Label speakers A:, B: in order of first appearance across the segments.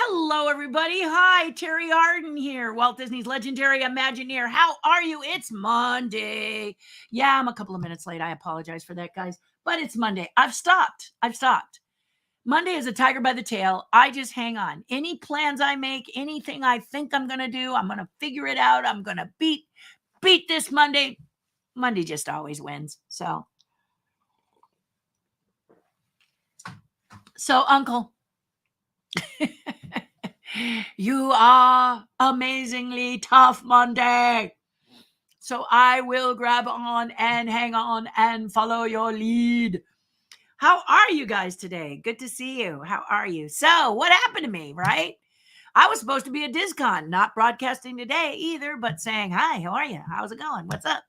A: Hello, everybody. Hi, Terry Harden here, Walt Disney's legendary Imagineer. How are you? It's Monday. Yeah, I'm a couple of minutes late. I apologize for that, guys, but it's Monday. I've stopped. Monday is a tiger by the tail. I just hang on. Any plans I make, anything I think I'm going to do, I'm going to figure it out. I'm going to beat this Monday. Monday just always wins. So Uncle, you are amazingly tough Monday. So I will grab on and hang on and follow your lead. How are you guys today? Good to see you. How are you? So, what happened to me, right? I was supposed to be at DizCon, not broadcasting today either, but saying, hi, how are you? How's it going? What's up?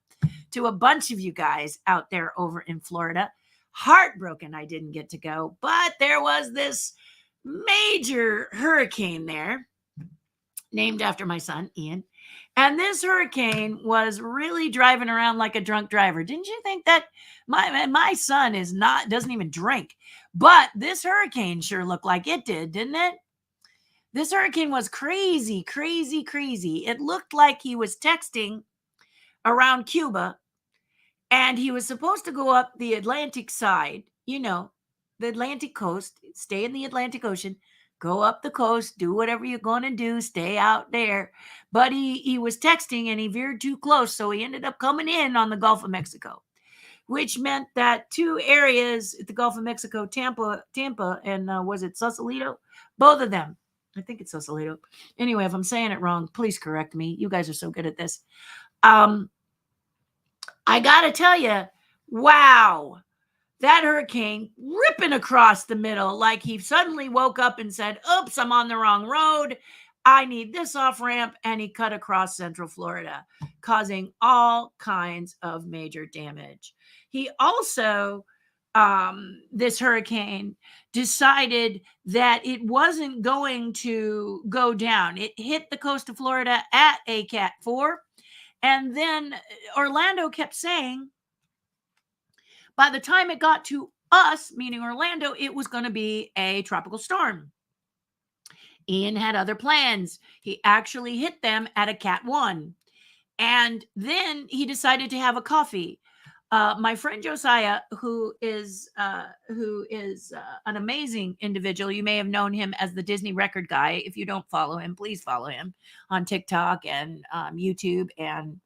A: To a bunch of you guys out there over in Florida. Heartbroken I didn't get to go, but there was this major hurricane there named after my son, Ian. And this hurricane was really driving around like a drunk driver. Didn't you think that my son doesn't even drink, but this hurricane sure looked like it did, didn't it? This hurricane was crazy, crazy, crazy. It looked like he was texting around Cuba and he was supposed to go up the Atlantic side, the Atlantic coast, stay in the Atlantic Ocean, go up the coast, do whatever you're going to do, stay out there. But he was texting and he veered too close. So he ended up coming in on the Gulf of Mexico, which meant that two areas at the Gulf of Mexico, Tampa, and was it Sausalito? Both of them. I think it's Sausalito. Anyway, if I'm saying it wrong, please correct me. You guys are so good at this. I got to tell you, wow, that hurricane ripping across the middle like he suddenly woke up and said, oops, I'm on the wrong road. I need this off ramp. And he cut across Central Florida, causing all kinds of major damage. He also, this hurricane decided that it wasn't going to go down. It hit the coast of Florida at a Cat 4. And then Orlando kept saying, by the time it got to us, meaning Orlando, it was going to be a tropical storm. Ian had other plans. He actually hit them at a Cat 1. And then he decided to have a coffee. My friend Josiah, who is an amazing individual. You may have known him as the Disney record guy. If you don't follow him, please follow him on TikTok and YouTube and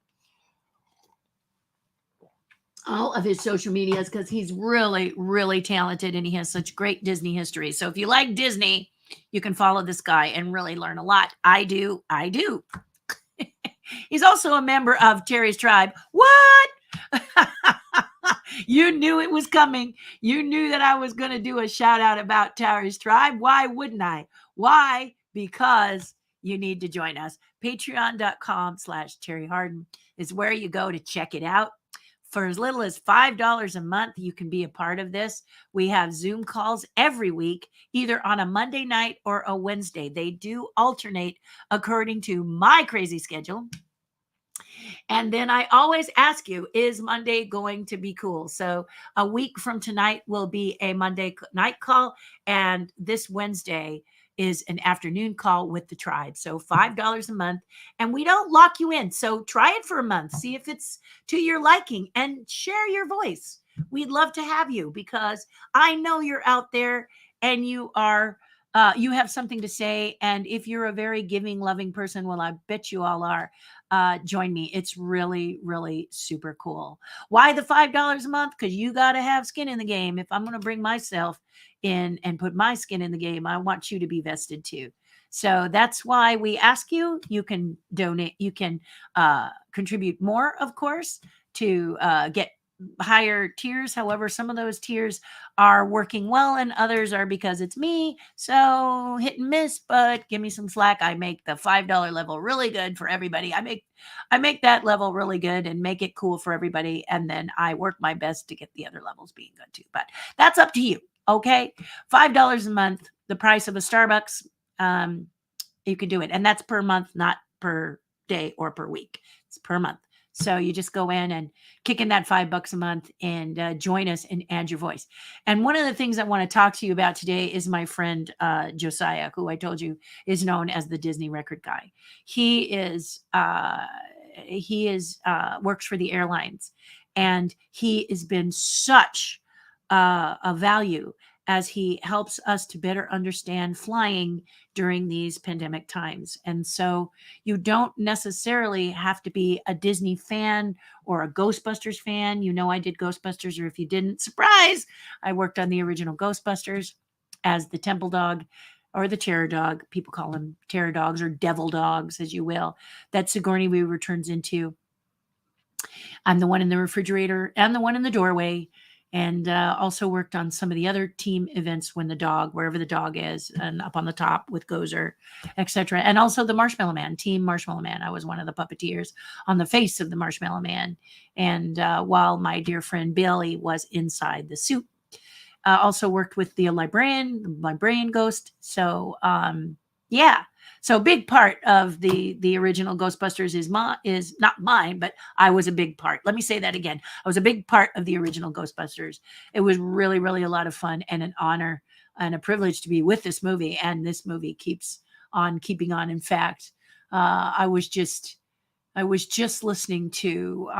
A: all of his social medias, because he's really, really talented and he has such great Disney history. So if you like Disney, you can follow this guy and really learn a lot. I do. He's also a member of Terry's tribe. What? You knew it was coming. You knew that I was going to do a shout out about Terry's tribe. Why wouldn't I? Why? Because you need to join us. Patreon.com/Terry Harden is where you go to check it out. For as little as $5 a month, you can be a part of this. We have Zoom calls every week, either on a Monday night or a Wednesday. They do alternate according to my crazy schedule. And then I always ask you, is Monday going to be cool? So a week from tonight will be a Monday night call. And this Wednesday is an afternoon call with the tribe. So $5 a month. And we don't lock you in. So try it for a month. See if it's to your liking and share your voice. We'd love to have you because I know you're out there and you have something to say. And if you're a very giving, loving person, well, I bet you all are. Join me. It's really, really super cool. Why the $5 a month? Because you got to have skin in the game. If I'm going to bring myself in and put my skin in the game, I want you to be vested too. So that's why we ask you. You can donate. You can contribute more, of course, to get higher tiers. However, some of those tiers are working well and others are because it's me. So hit and miss, but give me some slack. I make the $5 level really good for everybody. I make that level really good and make it cool for everybody. And then I work my best to get the other levels being good too. But that's up to you. Okay. $5 a month, the price of a Starbucks. You can do it. And that's per month, not per day or per week. It's per month. So you just go in and kick in that $5 a month and join us and add your voice. And one of the things I want to talk to you about today is my friend Josiah, who I told you is known as the Disney record guy. He is works for the airlines, and he has been such a value as he helps us to better understand flying during these pandemic times. And so you don't necessarily have to be a Disney fan or a Ghostbusters fan. You know, I did Ghostbusters, or if you didn't, surprise, I worked on the original Ghostbusters as the temple dog or the terror dog. People call them terror dogs or devil dogs, as you will. That Sigourney Weaver turns into. I'm the one in the refrigerator and the one in the doorway. And also worked on some of the other team events when the dog, wherever the dog is, and up on the top with Gozer, etc. And also the Marshmallow Man, Team Marshmallow Man. I was one of the puppeteers on the face of the Marshmallow Man. And while my dear friend Billy was inside the suit, also worked with the librarian ghost. So yeah. So a big part of the original Ghostbusters is not mine, but I was a big part. Let me say that again. I was a big part of the original Ghostbusters. It was really, really a lot of fun and an honor and a privilege to be with this movie. And this movie keeps on keeping on. In fact, I was just listening to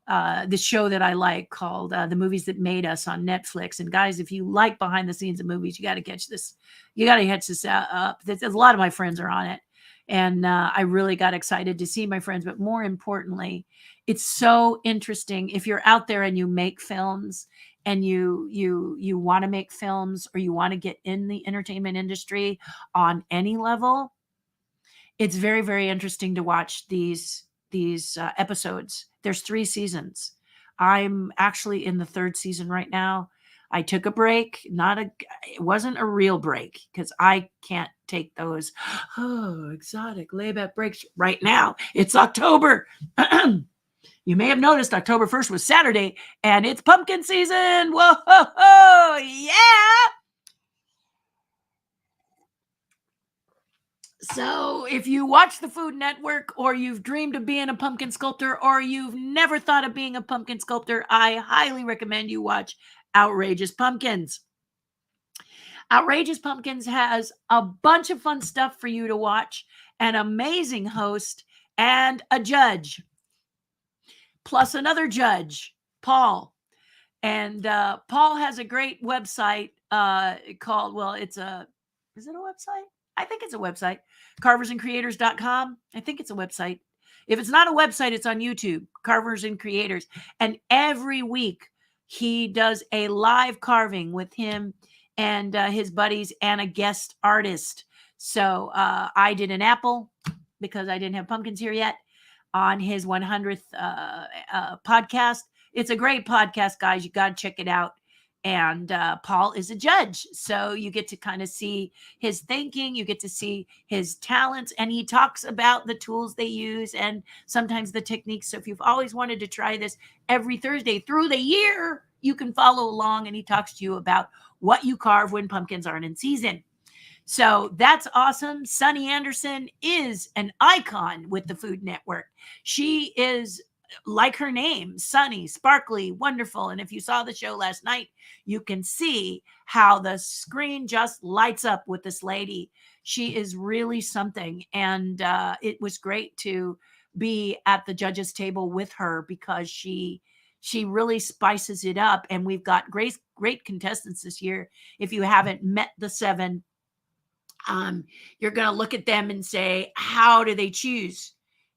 A: the show that I like called The Movies That Made Us on Netflix. And guys, if you like behind the scenes of movies, you got to catch this. You got to catch this up. There's a lot of my friends are on it. And I really got excited to see my friends. But more importantly, it's so interesting. If you're out there and you make films and you want to make films, or you want to get in the entertainment industry on any level, it's very, very interesting to watch these episodes. There's 3 seasons. I'm actually in the 3rd season right now. I took a break. It wasn't a real break, because I can't take those exotic layback breaks right now. It's October. You may have noticed October 1st was Saturday, and it's pumpkin season. Whoa, yeah. So if you watch the Food Network, or you've dreamed of being a pumpkin sculptor, or you've never thought of being a pumpkin sculptor, I highly recommend you watch Outrageous Pumpkins. Outrageous Pumpkins has a bunch of fun stuff for you to watch, an amazing host, and a judge, plus another judge, Paul. And Paul has a great website called, is it a website? I think it's a website, carversandcreators.com. I think it's a website. If it's not a website, it's on YouTube, Carvers and Creators. And every week he does a live carving with him and his buddies and a guest artist. So I did an apple, because I didn't have pumpkins here yet, on his 100th podcast. It's a great podcast, guys. You got to check it out. And Paul is a judge, so you get to kind of see his thinking, you get to see his talents, and he talks about the tools they use and sometimes the techniques. So if you've always wanted to try this, every Thursday through the year, you can follow along, and he talks to you about what you carve when pumpkins aren't in season. So that's awesome. Sunny Anderson is an icon with the Food Network. She is, like her name, sunny, sparkly, wonderful. And if you saw the show last night, you can see how the screen just lights up with this lady. She is really something. And it was great to be at the judges table with her, because she really spices it up. And we've got great contestants this year. If you haven't met the 7, you're going to look at them and say, how do they choose?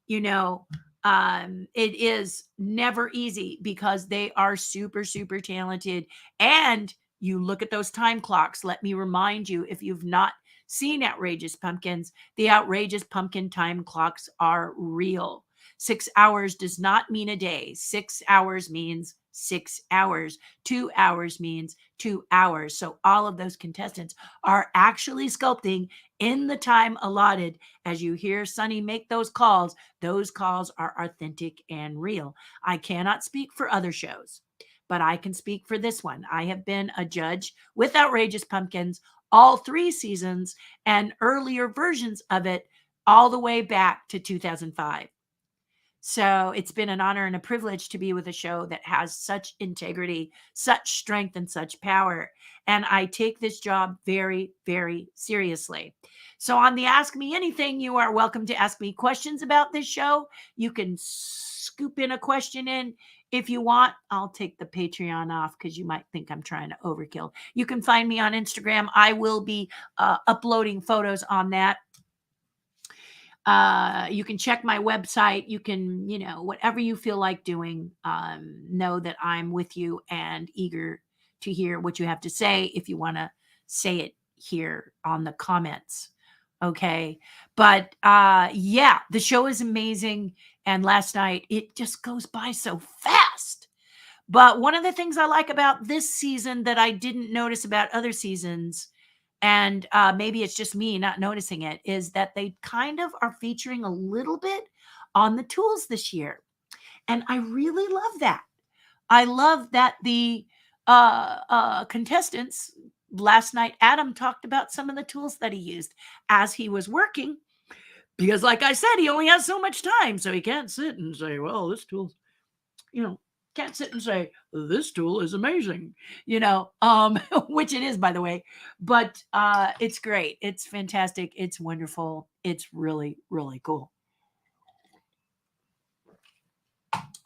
A: It is never easy, because they are super, super talented. And you look at those time clocks. Let me remind you, if you've not seen Outrageous Pumpkins, the Outrageous Pumpkin time clocks are real. 6 hours does not mean a day. 6 hours means 6 hours. 2 hours means 2 hours. So all of those contestants are actually sculpting in the time allotted. As you hear Sunny make those calls are authentic and real. I cannot speak for other shows, but I can speak for this one. I have been a judge with Outrageous Pumpkins all 3 seasons and earlier versions of it, all the way back to 2005. So it's been an honor and a privilege to be with a show that has such integrity, such strength, and such power. And I take this job very, very seriously. So on the Ask Me Anything, you are welcome to ask me questions about this show. You can scoop in a question in if you want. I'll take the Patreon off because you might think I'm trying to overkill. You can find me on Instagram. I will be uploading photos on that. You can check my website. You can, whatever you feel like doing, know that I'm with you and eager to hear what you have to say if you want to say it here on the comments. Okay. But yeah, the show is amazing. And last night, it just goes by so fast. But one of the things I like about this season that I didn't notice about other seasons, and maybe it's just me not noticing it, is that they kind of are featuring a little bit on the tools this year. And I really love that. I love that the contestants last night, Adam talked about some of the tools that he used as he was working. Because, like I said, he only has so much time. So he can't sit and say, well, this tool's, can't sit and say, this tool is amazing, which it is, by the way. But it's great. It's fantastic. It's wonderful. It's really, really cool.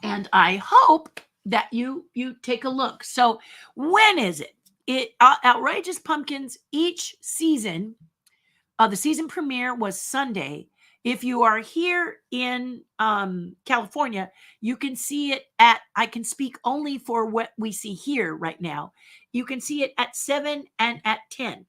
A: And I hope that you take a look. So when is it? Outrageous Pumpkins each season. The season premiere was Sunday. If you are here in California, you can see it I can speak only for what we see here right now. You can see it at 7 and at 10.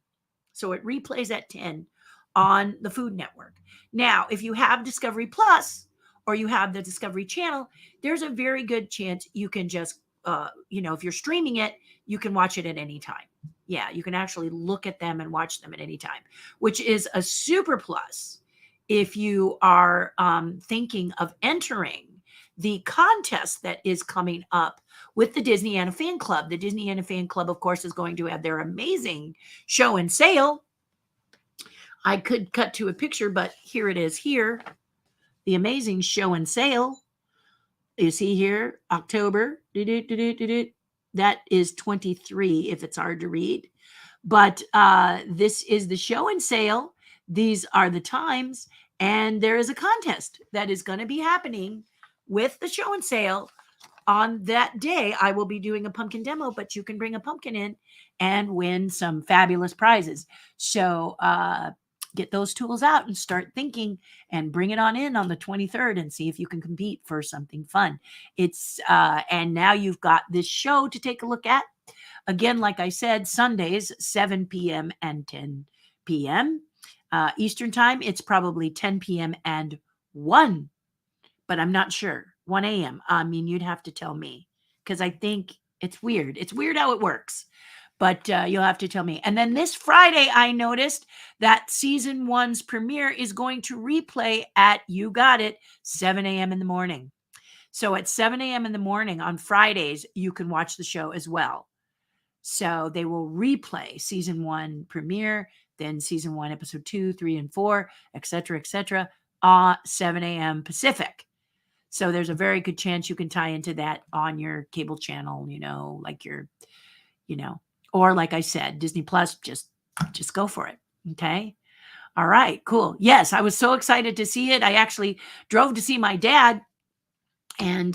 A: So it replays at 10 on the Food Network. Now, if you have Discovery Plus or you have the Discovery Channel, there's a very good chance you can just, if you're streaming it, you can watch it at any time. Yeah, you can actually look at them and watch them at any time, which is a super plus if you are thinking of entering the contest that is coming up with the Disneyana Fan Club. The Disneyana Fan Club, of course, is going to have their amazing show and sale. I could cut to a picture, but here it is here. The amazing show and sale. You see here, October. That is 23 if it's hard to read. But this is the show and sale. These are the times. And there is a contest that is going to be happening with the show and sale. On that day, I will be doing a pumpkin demo, but you can bring a pumpkin in and win some fabulous prizes. So get those tools out and start thinking and bring it on in on the 23rd and see if you can compete for something fun. And now you've got this show to take a look at. Again, like I said, Sundays, 7 p.m. and 10 p.m. Eastern time. It's probably 10 p.m. and 1, but I'm not sure. 1 a.m. I mean, you'd have to tell me because I think it's weird. It's weird how it works, but you'll have to tell me. And then this Friday, I noticed that season 1's premiere is going to replay at, you got it, 7 a.m. in the morning. So at 7 a.m. in the morning on Fridays, you can watch the show as well. So they will replay season 1 premiere, then season 1, episode 2, 3, and 4, et cetera, 7 a.m. Pacific. So there's a very good chance you can tie into that on your cable channel, like your, or like I said, Disney Plus, just go for it. Okay. All right, cool. Yes, I was so excited to see it. I actually drove to see my dad and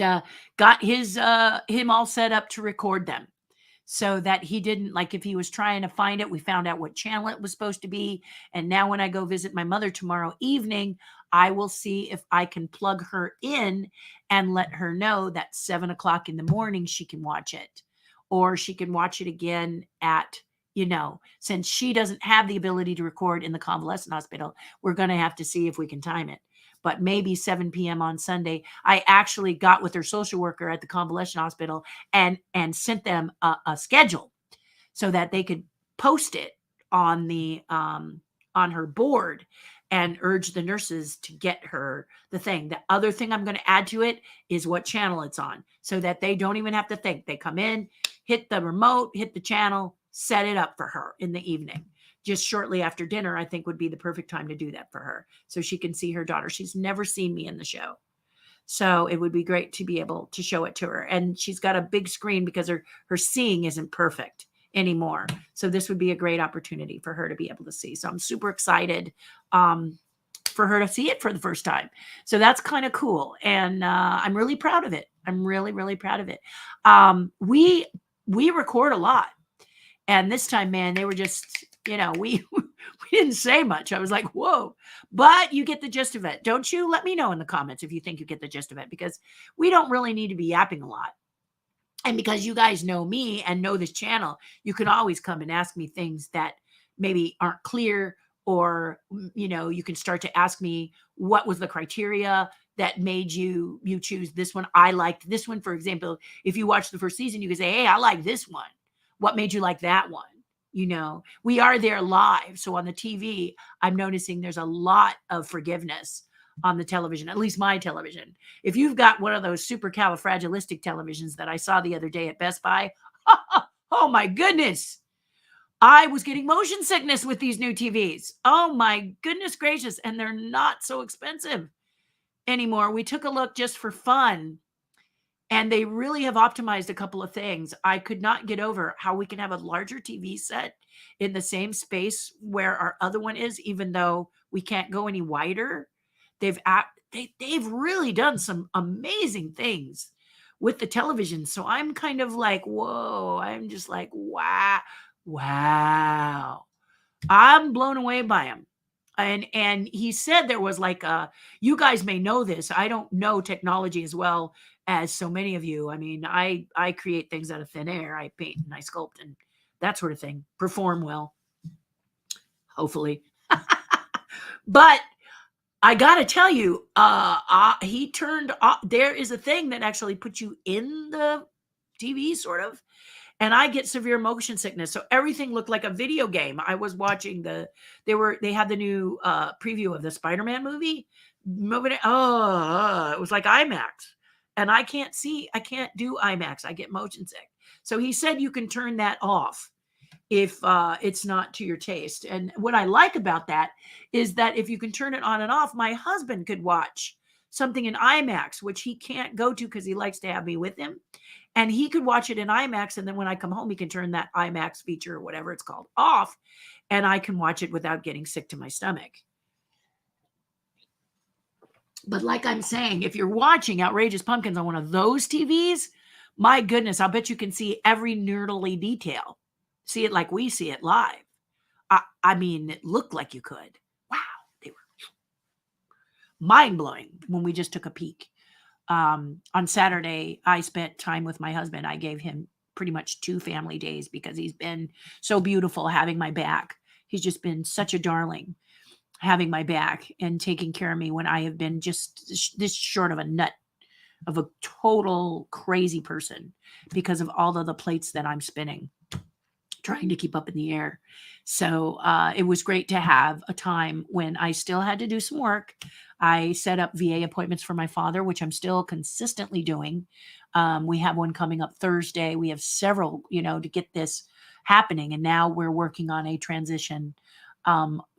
A: got him all set up to record them so that he didn't, like, if he was trying to find it, we found out what channel it was supposed to be. And now when I go visit my mother tomorrow evening, I will see if I can plug her in and let her know that 7 o'clock in the morning she can watch it, or she can watch it again at, since she doesn't have the ability to record in the convalescent hospital, we're going to have to see if we can time it. But maybe 7 p.m. on Sunday. I actually got with her social worker at the convalescent hospital and sent them a schedule so that they could post it on the on her board and urge the nurses to get her the thing. The other thing I'm going to add to it is what channel it's on so that they don't even have to think. They come in, hit the remote, hit the channel, set it up for her in the evening. Just shortly after dinner, I think would be the perfect time to do that for her so she can see her daughter. She's never seen me in the show. So it would be great to be able to show it to her. And she's got a big screen because her seeing isn't perfect anymore. So this would be a great opportunity for her to be able to see. So I'm super excited for her to see it for the first time. So that's kind of cool. And I'm really proud of it. I'm really, really proud of it. We record a lot. And this time, man, they were just, we we didn't say much. I was like, whoa, but you get the gist of it. Don't you? Let me know in the comments if you think you get the gist of it, because we don't really need to be yapping a lot. And because you guys know me and know this channel, you can always come and ask me things that maybe aren't clear, or, you can start to ask me, what was the criteria that made you choose this one? I liked this one. For example, if you watch the first season, you can say, hey, I like this one. What made you like that one? We are there live. So on the TV, I'm noticing there's a lot of forgiveness on the television, at least my television. If you've got one of those supercalifragilistic televisions that I saw the other day at Best Buy, oh my goodness, I was getting motion sickness with these new TVs. Oh my goodness gracious. And they're not so expensive anymore. We took a look just for fun, and they really have optimized a couple of things. I could not get over how we can have a larger TV set in the same space where our other one is, even though we can't go any wider. They've really done some amazing things with the television. So I'm kind of like, whoa, I'm just like, wow. I'm blown away by him. And he said there was like you guys may know this. I don't know technology as well as so many of you. I mean, I create things out of thin air. I paint and I sculpt and that sort of thing. Perform well, hopefully. But I gotta tell you, he turned off. There is a thing that actually puts you in the TV, sort of, and I get severe motion sickness. So everything looked like a video game. I was watching they had the new preview of the Spider-Man movie. It was like IMAX, and I can't do IMAX. I get motion sick. So he said you can turn that off if it's not to your taste. And what I like about that is that if you can turn it on and off, my husband could watch something in IMAX, which he can't go to because he likes to have me with him. And he could watch it in IMAX. And then when I come home, he can turn that IMAX feature or whatever it's called off. And I can watch it without getting sick to my stomach. But like I'm saying, if you're watching Outrageous Pumpkins on one of those TVs, my goodness, I'll bet you can see every nerdly detail. See it like we see it live. I mean, it looked like you could. Wow, they were mind-blowing when we just took a peek. On Saturday, I spent time with my husband. I gave him pretty much 2 family days because he's been so beautiful having my back. He's just been such a darling having my back and taking care of me when I have been just this short of a nut, of a total crazy person, because of all of the plates that I'm spinning, trying to keep up in the air. So it was great to have a time when I still had to do some work. I set up VA appointments for my father, which I'm still consistently doing. We have one coming up Thursday. We have several, to get this happening. And now we're working on a transition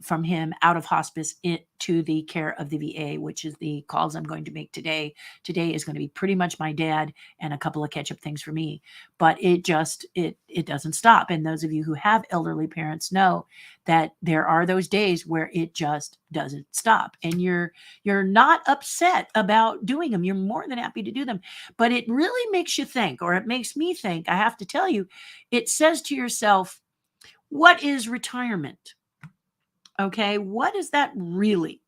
A: from him out of hospice to the care of the VA, which is the calls I'm going to make today. Today is going to be pretty much my dad and a couple of catch-up things for me. But it doesn't stop. And those of you who have elderly parents know that there are those days where it just doesn't stop. And you're not upset about doing them. You're more than happy to do them. But it really makes you think, or it makes me think, I have to tell you, it says to yourself, what is retirement? Okay, what is that really?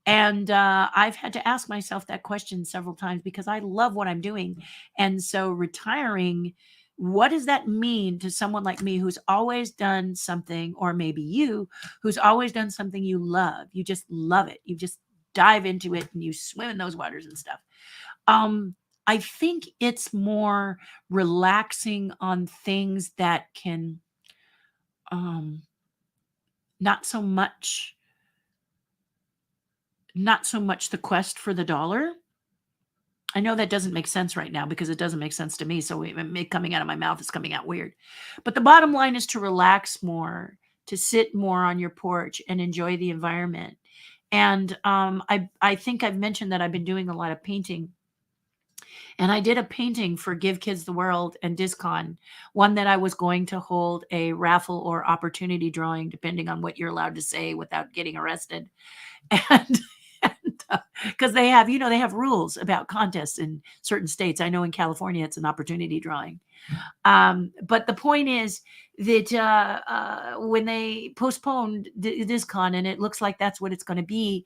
A: And I've had to ask myself that question several times because I love what I'm doing. And so retiring, what does that mean to someone like me who's always done something, or maybe you, who's always done something you love? You just love it. You just dive into it and you swim in those waters and stuff. I think it's more relaxing on things that can not so much the quest for the dollar. I know that doesn't make sense right now because it doesn't make sense to me. So it coming out of my mouth is coming out weird. But the bottom line is to relax more, to sit more on your porch and enjoy the environment, And I think I've mentioned that I've been doing a lot of painting. And I did a painting for Give Kids the World and DisCon, one that I was going to hold a raffle or opportunity drawing, depending on what you're allowed to say without getting arrested. And because they have, they have rules about contests in certain states. I know in California it's an opportunity drawing. But the point is that when they postponed this con, and it looks like that's what it's going to be,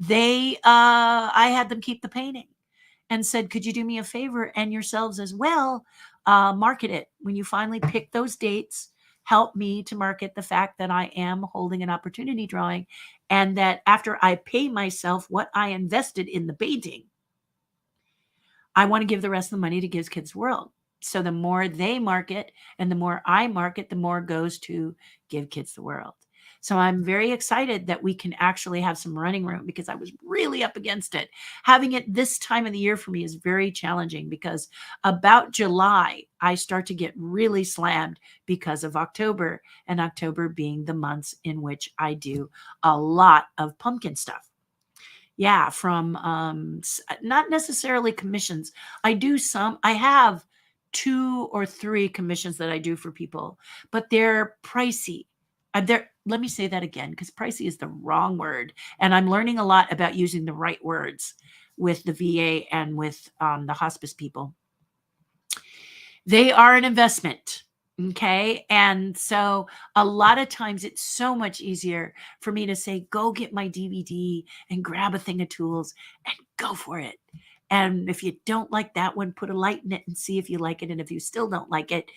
A: I had them keep the painting and said, could you do me a favor and yourselves as well, market it when you finally pick those dates. Help me to market the fact that I am holding an opportunity drawing, and that after I pay myself what I invested in the painting, I want to give the rest of the money to Give Kids World. So the more they market and the more I market, the more goes to Give Kids the World. So I'm very excited that we can actually have some running room, because I was really up against it. Having it this time of the year for me is very challenging, because about July, I start to get really slammed because of October, and October being the months in which I do a lot of pumpkin stuff. Yeah, from not necessarily commissions. I have 2 or 3 commissions that I do for people, but they're pricey. Let me say that again, because pricey is the wrong word. And I'm learning a lot about using the right words with the VA and with the hospice people. They are an investment. Okay. And so a lot of times it's so much easier for me to say, go get my DVD and grab a thing of tools and go for it. And if you don't like that one, put a light in it and see if you like it. And if you still don't like it,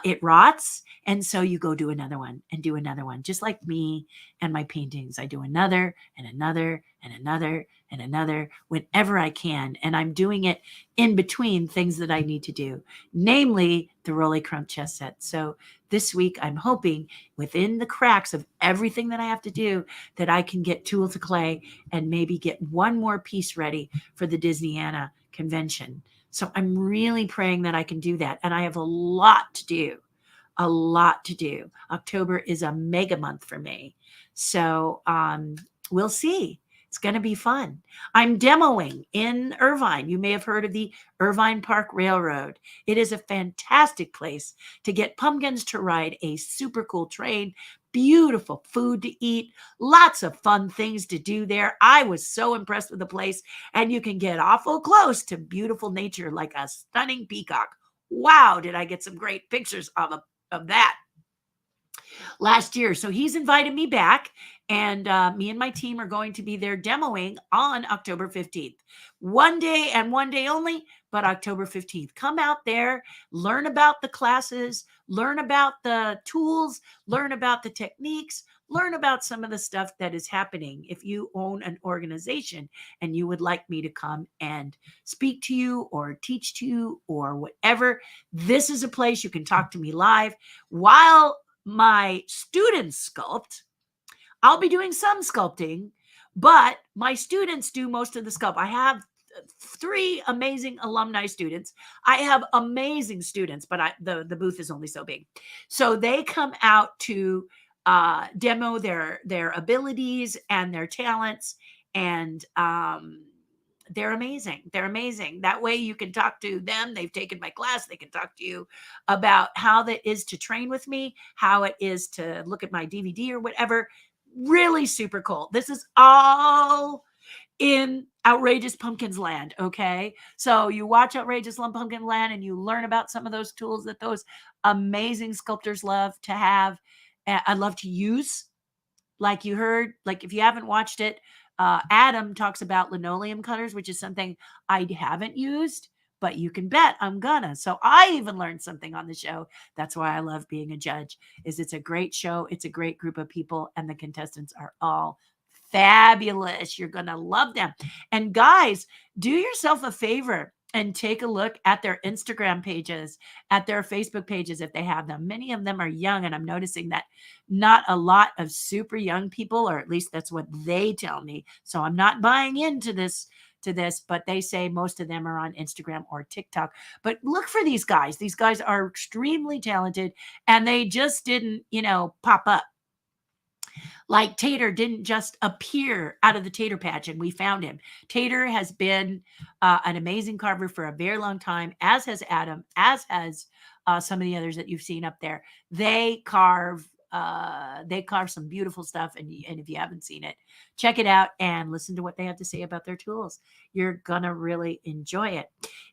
A: it rots. And so you go do another one and do another one, just like me and my paintings. I do another and another and another and another whenever I can. And I'm doing it in between things that I need to do, namely the Rolly Crump chess set. So this week, I'm hoping within the cracks of everything that I have to do, that I can get tools of clay and maybe get one more piece ready for the Disneyana convention. So I'm really praying that I can do that. And I have a lot to do. A lot to do. October is a mega month for me. So we'll see. It's going to be fun. I'm demoing in Irvine. You may have heard of the Irvine Park Railroad. It is a fantastic place to get pumpkins to ride a super cool train, beautiful food to eat, lots of fun things to do there. I was so impressed with the place, and you can get awful close to beautiful nature like a stunning peacock. Wow, did I get some great pictures of that last year. So he's invited me back, and me and my team are going to be there demoing on October 15th. One day and one day only, but October 15th. Come out there, learn about the classes, learn about the tools, learn about the techniques, learn about some of the stuff that is happening. If you own an organization and you would like me to come and speak to you or teach to you or whatever, this is a place you can talk to me live while my students sculpt. I'll be doing some sculpting, but my students do most of the sculpt. I have 3 amazing alumni students. I have amazing students, but the booth is only so big. So they come out to demo their abilities and their talents, and they're amazing. They're amazing. That way you can talk to them. They've taken my class. They can talk to you about how that is to train with me, how it is to look at my DVD or whatever. Really super cool. This is all in Outrageous Pumpkins Land. Okay. So you watch Outrageous Pumpkin Land and you learn about some of those tools that those amazing sculptors love to have. I love to use. Like you heard, like if you haven't watched it, Adam talks about linoleum cutters, which is something I haven't used, but you can bet I'm gonna. So I even learned something on the show. That's why I love being a judge. Is it's a great show. It's a great group of people, and the contestants are all fabulous. You're gonna love them. And guys, do yourself a favor and take a look at their Instagram pages, at their Facebook pages if they have them. Many of them are young, and I'm noticing that not a lot of super young people, or at least that's what they tell me. So I'm not buying into this, but they say most of them are on Instagram or TikTok. But look for these guys. These guys are extremely talented, and they just didn't, pop up Like Tater didn't just appear out of the tater patch and we found him. Tater has been an amazing carver for a very long time, as has Adam, as has some of the others that you've seen up there. They carve some beautiful stuff, and if you haven't seen it, check it out and listen to what they have to say about their tools. You're gonna really enjoy it.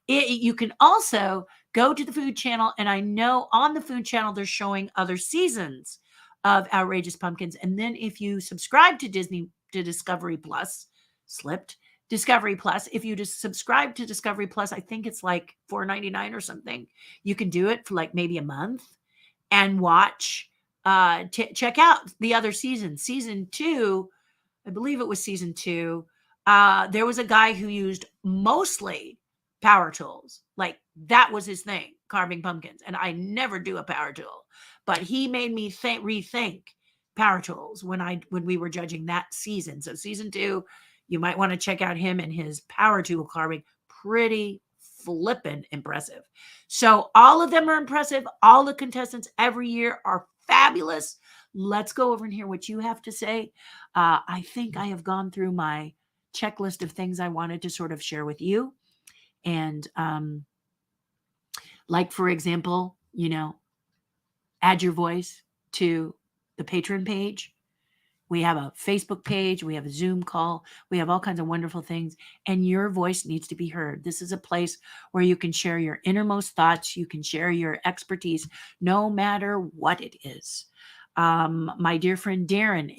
A: You can also go to the Food Channel, and I know on the Food Channel they're showing other seasons of Outrageous Pumpkins. And then if you subscribe to Discovery Plus, slipped Discovery Plus, if you just subscribe to Discovery Plus, I think it's like $4.99 or something. You can do it for like maybe a month and watch, check out the other seasons. Season 2, I believe it was season 2. There was a guy who used mostly power tools. Like that was his thing, carving pumpkins. And I never do a power tool, but he made me rethink power tools when we were judging that season. So season 2, you might want to check out him and his power tool carving. Pretty flippin' impressive. So all of them are impressive. All the contestants every year are fabulous. Let's go over and hear what you have to say. I think I have gone through my checklist of things I wanted to sort of share with you. And like, for example, add your voice to the Patreon page. We have a Facebook page. We have a Zoom call. We have all kinds of wonderful things. And your voice needs to be heard. This is a place where you can share your innermost thoughts. You can share your expertise, no matter what it is. My dear friend Darren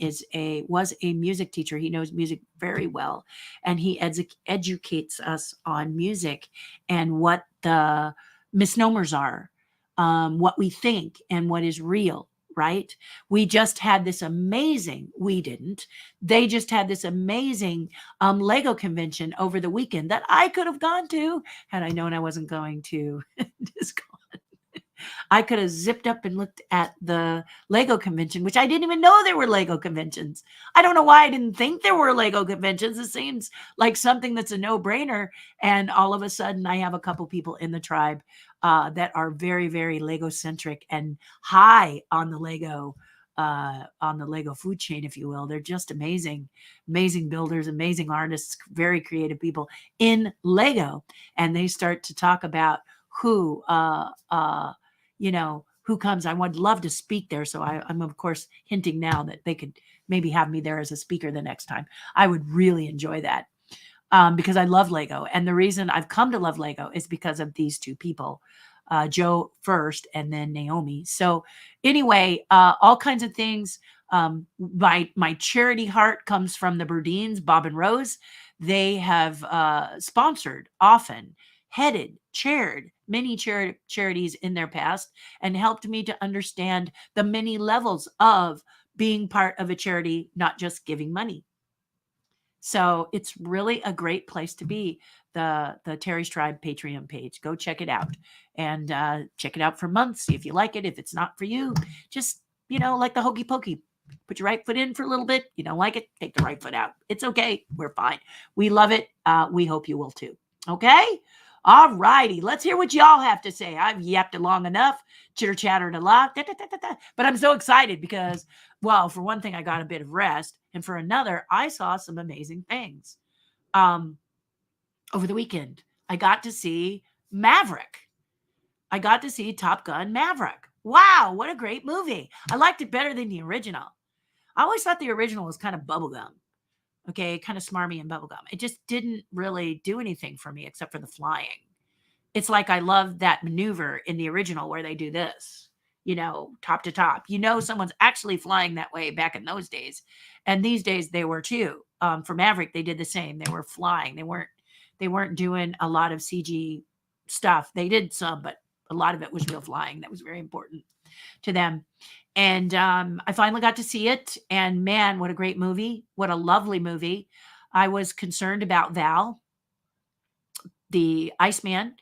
A: was a music teacher. He knows music very well. And he educates us on music and what the misnomers are, what we think and what is real. Right? They just had this amazing Lego convention over the weekend that I could have gone to had I known I wasn't going to Discord. I could have zipped up and looked at the Lego convention, which I didn't even know there were Lego conventions. I don't know why I didn't think there were Lego conventions. It seems like something that's a no-brainer. And all of a sudden, I have a couple people in the tribe that are very, very Lego-centric and high on the Lego food chain, if you will. They're just amazing builders, amazing artists, very creative people in Lego. And they start to talk about who comes. I would love to speak there. So I'm of course hinting now that they could maybe have me there as a speaker the next time. I would really enjoy that because I love Lego. And the reason I've come to love Lego is because of these two people, Joe first and then Naomi. So anyway, all kinds of things. My charity heart comes from the Burdines, Bob and Rose. They have sponsored, often headed, chaired many charities in their past and helped me to understand the many levels of being part of a charity, not just giving money. So it's really a great place to be. The Terry's Tribe Patreon page. Go check it out and check it out for months. See if you like it. If it's not for you, just, like the hokey pokey. Put your right foot in for a little bit. You don't like it, take the right foot out. It's okay. We're fine. We love it. We hope you will too. Okay? All righty. Let's hear what y'all have to say. I've yapped long enough, chitter-chattered a lot. But I'm so excited because, well, for one thing, I got a bit of rest. And for another, I saw some amazing things. Over the weekend, I got to see Maverick. I got to see Top Gun Maverick. Wow, what a great movie. I liked it better than the original. I always thought the original was kind of bubblegum. Okay, kind of smarmy and bubblegum. It just didn't really do anything for me except for the flying. It's like I love that maneuver in the original where they do this, top to top. Someone's actually flying that way back in those days. And these days they were too. For Maverick, they did the same. They were flying. They weren't doing a lot of CG stuff. They did some, but a lot of it was real flying. That was very important to them. And I finally got to see it. And man, what a great movie. What a lovely movie. I was concerned about Val, the Iceman,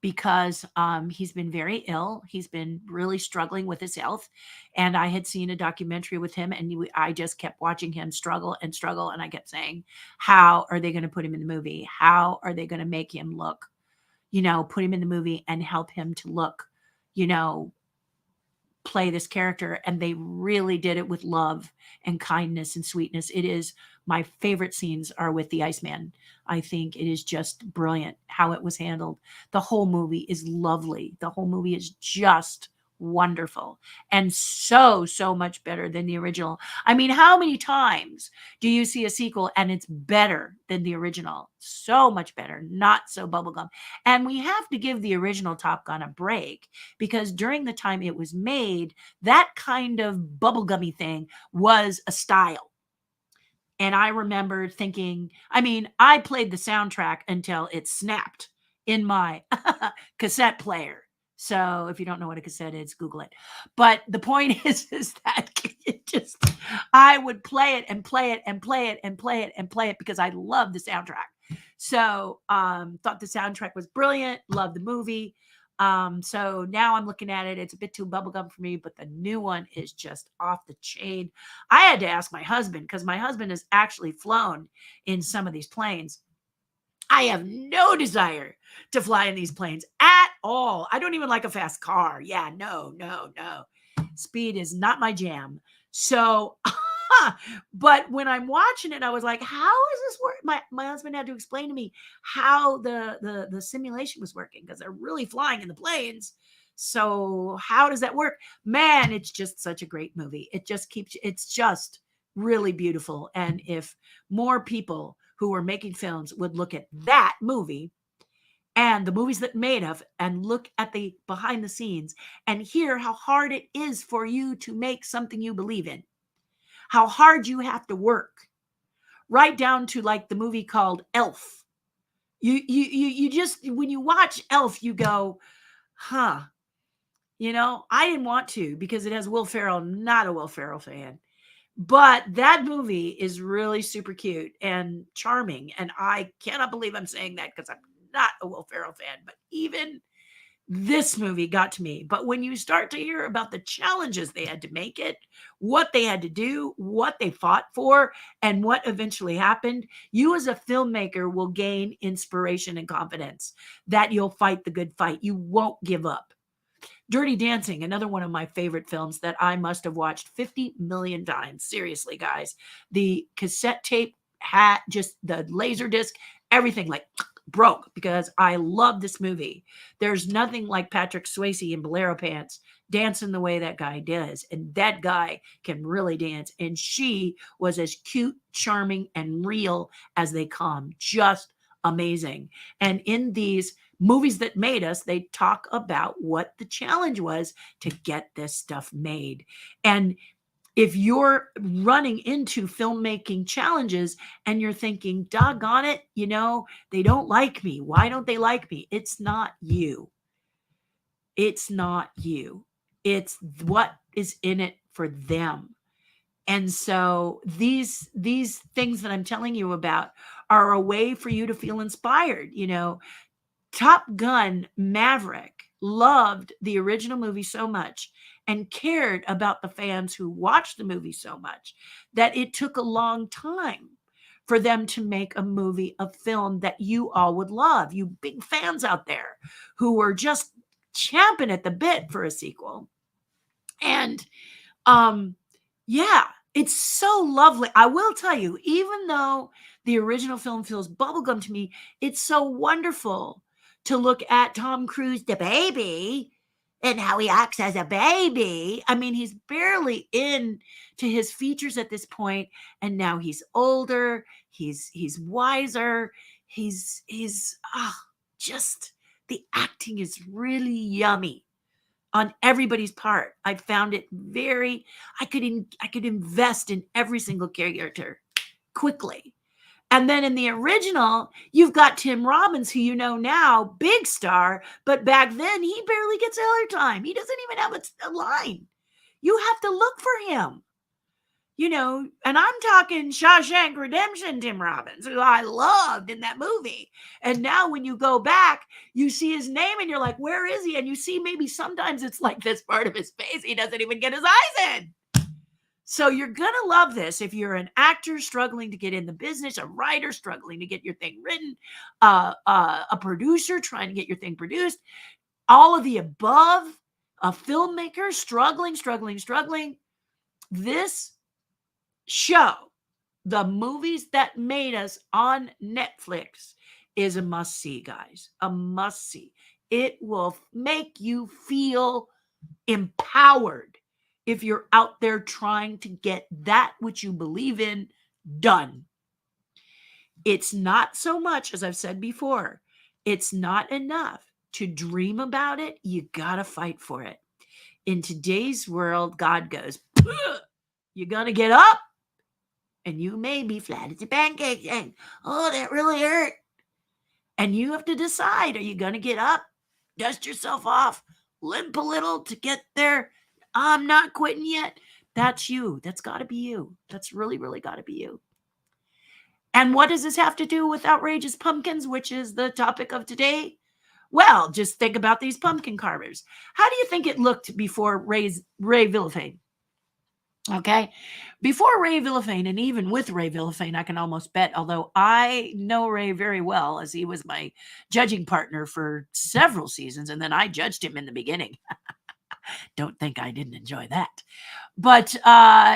A: because he's been very ill. He's been really struggling with his health. And I had seen a documentary with him and I just kept watching him struggle and struggle. And I kept saying, how are they going to put him in the movie? How are they going to make him look, put him in the movie and help him to look, play this character, and they really did it with love and kindness and sweetness. It is my favorite scenes are with the Iceman. I think it is just brilliant how it was handled. The whole movie is lovely. The whole movie is just wonderful and so much better than the original. I mean, how many times do you see a sequel and it's better than the original? So much better, not so bubblegum. And we have to give the original Top Gun a break because during the time it was made, that kind of bubblegummy thing was a style. And I remember thinking, I mean, I played the soundtrack until it snapped in my cassette player. So if you don't know what a cassette is, Google it. But the point is that it just, I would play it and play it and play it and play it and play it because I love the soundtrack. So thought the soundtrack was brilliant, loved the movie. So now I'm looking at it. It's a bit too bubblegum for me, but the new one is just off the chain. I had to ask my husband because my husband has actually flown in some of these planes. I have no desire to fly in these planes at all. I don't even like a fast car. Yeah, no. Speed is not my jam. So, but when I'm watching it, I was like, how is this work? My husband had to explain to me how the simulation was working because they're really flying in the planes. So how does that work? Man, it's just such a great movie. It's just really beautiful. And if more people who are making films would look at that movie and the movies that made of and look at the behind the scenes and hear how hard it is for you to make something you believe in, how hard you have to work, right down to like the movie called Elf. You just, when you watch Elf, you go, huh, I didn't want to because it has Will Ferrell, not a Will Ferrell fan. But that movie is really super cute and charming. And I cannot believe I'm saying that because I'm not a Will Ferrell fan. But even this movie got to me. But when you start to hear about the challenges they had to make it, what they had to do, what they fought for, and what eventually happened, you as a filmmaker will gain inspiration and confidence that you'll fight the good fight. You won't give up. Dirty Dancing, another one of my favorite films that I must have watched 50 million times. Seriously, guys. The cassette tape had just the laser disc, everything like broke because I love this movie. There's nothing like Patrick Swayze in Bolero pants dancing the way that guy does. And that guy can really dance. And she was as cute, charming, and real as they come. Just amazing. And in these movies that made us, they talk about what the challenge was to get this stuff made. And if you're running into filmmaking challenges and you're thinking, doggone it, they don't like me. Why don't they like me? It's not you. It's not you. It's what is in it for them. And so these things that I'm telling you about are a way for you to feel inspired. Top Gun Maverick loved the original movie so much and cared about the fans who watched the movie so much that it took a long time for them to make a film that you all would love. You big fans out there who were just champing at the bit for a sequel. And yeah, it's so lovely. I will tell you, even though the original film feels bubblegum to me, it's so wonderful to look at Tom Cruise, the baby, and how he acts as a baby. I mean, he's barely in to his features at this point, and now he's older, he's wiser, he's just the acting is really yummy on everybody's part. I found it I could invest in every single character quickly. And then in the original, you've got Tim Robbins, who now, big star, but back then he barely gets airtime. He doesn't even have a line. You have to look for him. And I'm talking Shawshank Redemption Tim Robbins, who I loved in that movie. And now when you go back, you see his name and you're like, where is he? And you see maybe sometimes it's like this part of his face, he doesn't even get his eyes in. So you're going to love this if you're an actor struggling to get in the business, a writer struggling to get your thing written, a producer trying to get your thing produced, all of the above. a filmmaker struggling. This show, The Movies That Made Us on Netflix, is a must-see, guys. A must-see. It will make you feel empowered if you're out there trying to get that which you believe in done. It's not so much, as I've said before, it's not enough to dream about it. You got to fight for it. In today's world, God goes, you're going to get up and you may be flat as a pancake and, oh, that really hurt. And you have to decide, are you going to get up, dust yourself off, limp a little to get there? I'm not quitting yet. That's you. That's got to be you. That's really, really got to be you. And what does this have to do with outrageous pumpkins, which is the topic of today? Well, just think about these pumpkin carvers. How do you think it looked before Ray Villafane? Okay. Before Ray Villafane, and even with Ray Villafane, I can almost bet, although I know Ray very well, as he was my judging partner for several seasons, and then I judged him in the beginning. Don't think I didn't enjoy that. But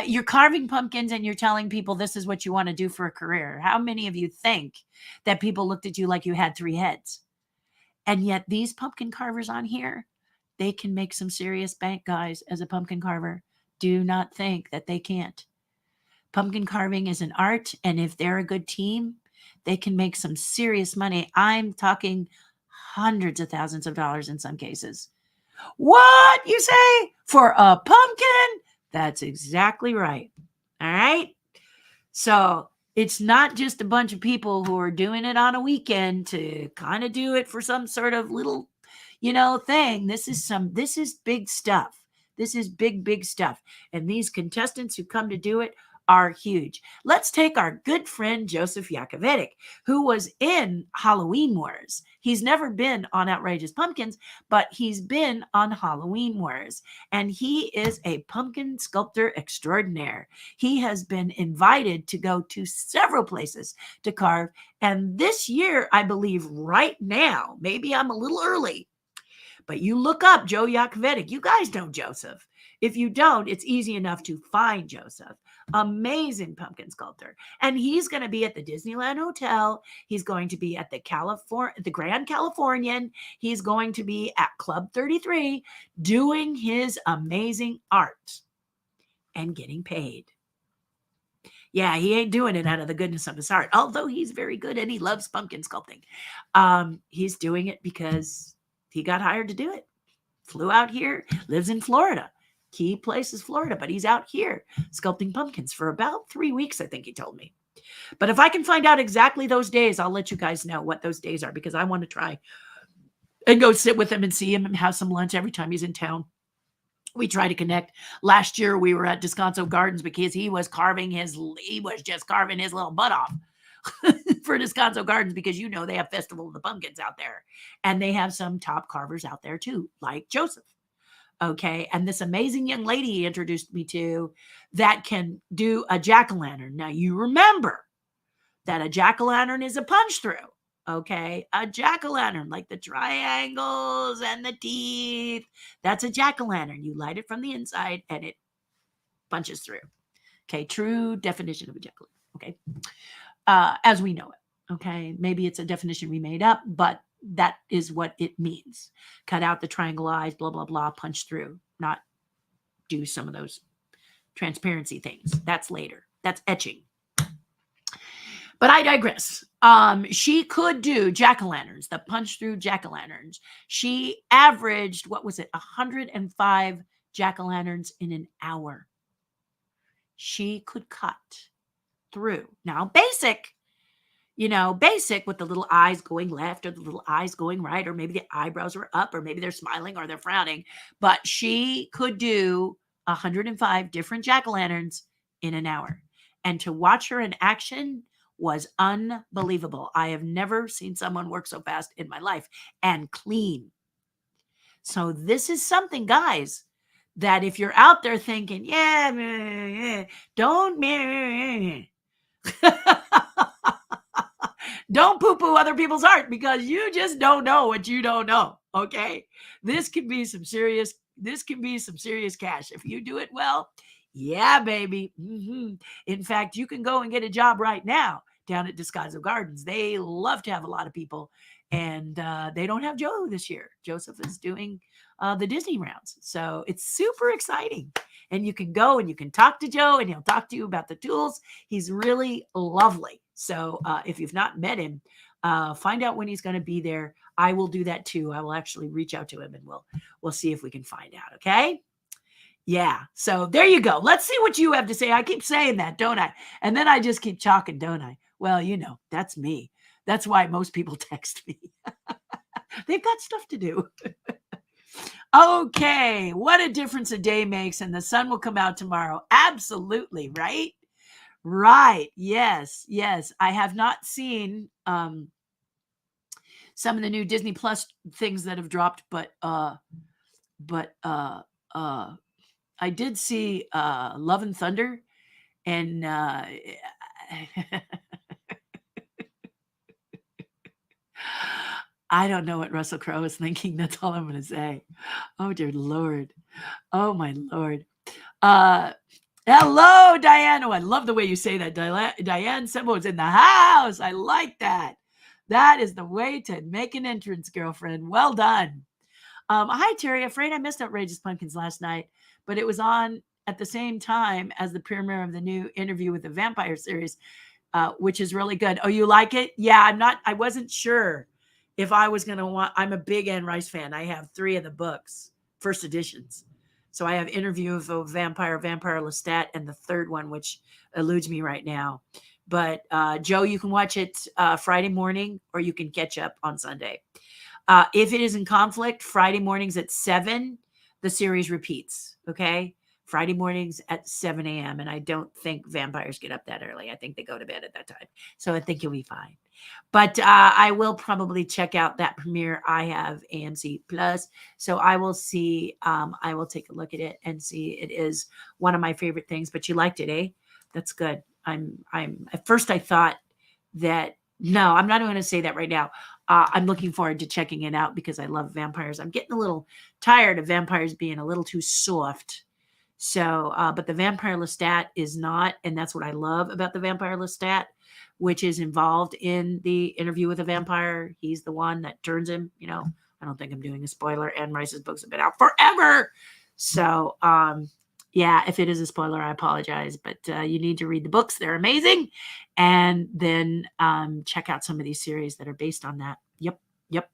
A: you're carving pumpkins and you're telling people this is what you want to do for a career. How many of you think that people looked at you like you had 3 heads? And yet these pumpkin carvers on here, they can make some serious bank, guys, as a pumpkin carver. Do not think that they can't. Pumpkin carving is an art, and if they're a good team, they can make some serious money. I'm talking hundreds of thousands of dollars in some cases. What, you say? For a pumpkin? That's exactly right. All right? So it's not just a bunch of people who are doing it on a weekend to kind of do it for some sort of little, thing. This is big stuff. This is big stuff. And these contestants who come to do it are huge. Let's take our good friend Joseph Yakovic, who was in Halloween Wars. He's never been on Outrageous Pumpkins, but he's been on Halloween Wars. And he is a pumpkin sculptor extraordinaire. He has been invited to go to several places to carve. And this year, I believe right now, maybe I'm a little early, but you look up Joe Yakovic. You guys know Joseph. If you don't, it's easy enough to find Joseph. Amazing pumpkin sculptor. And he's going to be at the Disneyland Hotel. He's going to be at the Grand Californian. He's going to be at Club 33 doing his amazing art and getting paid. Yeah, he ain't doing it out of the goodness of his heart, although he's very good and he loves pumpkin sculpting. He's doing it because he got hired to do it. Flew out here, lives in Florida. Key place is Florida, but he's out here sculpting pumpkins for about 3 weeks, I think he told me. But if I can find out exactly those days, I'll let you guys know what those days are, because I want to try and go sit with him and see him and have some lunch every time he's in town. We try to connect. Last year we were at Descanso Gardens because he was just carving his little butt off for Descanso Gardens, because they have Festival of the Pumpkins out there, and they have some top carvers out there too, like Joseph. Okay. And this amazing young lady he introduced me to that can do a jack-o'-lantern. Now you remember that a jack-o'-lantern is a punch through. Okay. A jack-o'-lantern, like the triangles and the teeth, that's a jack-o'-lantern. You light it from the inside and it punches through. Okay. True definition of a jack-o'-lantern. Okay. As we know it. Okay. Maybe it's a definition we made up, but that is what it means. Cut out the triangle eyes, blah, blah, blah, punch through, not do some of those transparency things. That's later. That's etching. But I digress. She could do jack-o'-lanterns, the punch through jack-o'-lanterns. She averaged, 105 jack-o'-lanterns in an hour. She could cut through. Now, basic with the little eyes going left or the little eyes going right, or maybe the eyebrows are up, or maybe they're smiling or they're frowning. But she could do 105 different jack-o'-lanterns in an hour. And to watch her in action was unbelievable. I have never seen someone work so fast in my life and clean. So this is something, guys, that if you're out there thinking, don't poo-poo other people's art, because you just don't know what you don't know. Okay. This could be some serious This can be some serious cash if you do it well. Yeah, baby. In fact, you can go and get a job right now down at Descanso Gardens. They love to have a lot of people, and they don't have Joe this year. Joseph is doing the Disney rounds, so it's super exciting. And you can go and you can talk to Joe, and he'll talk to you about the tools. He's really lovely. So if you've not met him, find out when he's going to be there. I will do that too. I will actually reach out to him, and we'll see if we can find out. Okay. Yeah. So there you go. Let's see what you have to say. I keep saying that, don't I? And then I just keep talking, don't I? Well, that's me. That's why most people text me. They've got stuff to do. Okay. What a difference a day makes, and the sun will come out tomorrow. Absolutely. Right. Right. Yes. Yes. I have not seen some of the new Disney Plus things that have dropped, but I did see Love and Thunder, and I don't know what Russell Crowe is thinking. That's all I'm going to say. Oh, dear Lord. Oh, my Lord. Hello, Diane. Oh, I love the way you say that. Diane Sembo's in the house. I like that. That is the way to make an entrance, girlfriend. Well done. Hi, Terry. Afraid I missed Outrageous Pumpkins last night, but it was on at the same time as the premiere of the new Interview with the Vampire series, which is really good. Oh, you like it? Yeah, I wasn't sure if I was going to I'm a big Anne Rice fan. I have 3 of the books, first editions. So I have Interview with a Vampire, Vampire Lestat, and the third one, which eludes me right now. But Joe, you can watch it Friday morning, or you can catch up on Sunday. If it is in conflict, Friday mornings at 7, the series repeats. Okay. Friday mornings at 7 a.m. And I don't think vampires get up that early. I think they go to bed at that time. So I think you'll be fine. But I will probably check out that premiere. I have AMC Plus. So I will see, I will take a look at it and see. It is one of my favorite things, but you liked it, eh? That's good. At first I thought that, no, I'm not going to say that right now. I'm looking forward to checking it out because I love vampires. I'm getting a little tired of vampires being a little too soft. So, but the Vampire Lestat is not, and that's what I love about the Vampire Lestat, which is involved in the Interview with a Vampire. He's the one that turns him. I don't think I'm doing a spoiler. Anne Rice's books have been out forever. So, yeah, if it is a spoiler, I apologize, but you need to read the books. They're amazing. And then check out some of these series that are based on that. Yep.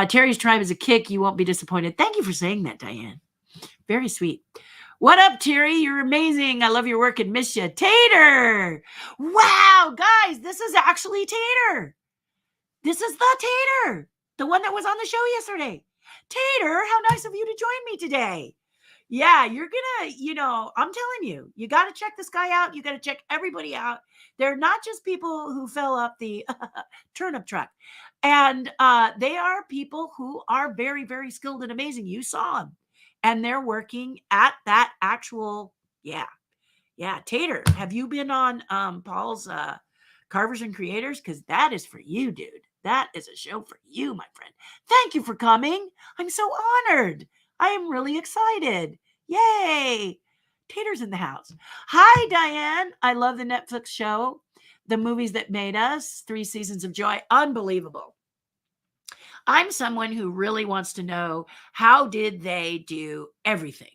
A: Terry's Tribe is a kick. You won't be disappointed. Thank you for saying that, Diane. Very sweet. What up, Terry? You're amazing. I love your work and miss you. Tater. Wow, guys, this is actually Tater. This is the Tater, the one that was on the show yesterday. Tater, how nice of you to join me today. Yeah, you're going to, I'm telling you, you got to check this guy out. You got to check everybody out. They're not just people who fill up the turnip truck. And they are people who are very, very skilled and amazing. You saw them. And they're working at that actual, yeah. Tater, have you been on Paul's Carvers and Creators? Because that is for you, dude. That is a show for you, my friend. Thank you for coming. I'm so honored. I am really excited. Yay. Tater's in the house. Hi, Diane. I love the Netflix show, The Movies That Made Us, 3 Seasons of Joy. Unbelievable. I'm someone who really wants to know, how did they do everything?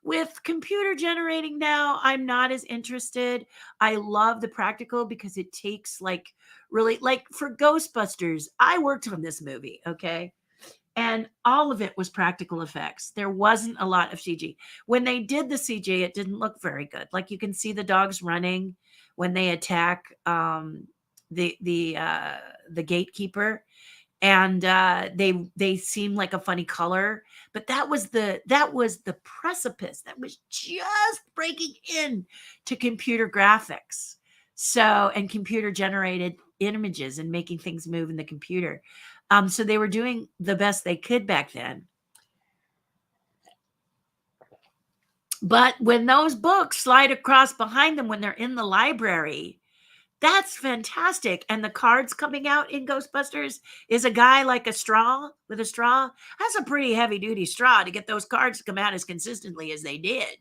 A: With computer generating now, I'm not as interested. I love the practical because it takes really, for Ghostbusters, I worked on this movie, okay? And all of it was practical effects. There wasn't a lot of CG. When they did the CG, it didn't look very good. Like you can see the dogs running when they attack the gatekeeper. And they seem like a funny color, but that was the precipice that was just breaking in to computer graphics. So, and computer generated images and making things move in the computer. So they were doing the best they could back then. But when those books slide across behind them when they're in the library, That's fantastic. And the cards coming out in Ghostbusters is a guy like a straw with a straw. That's a pretty heavy duty straw to get those cards to come out as consistently as they did.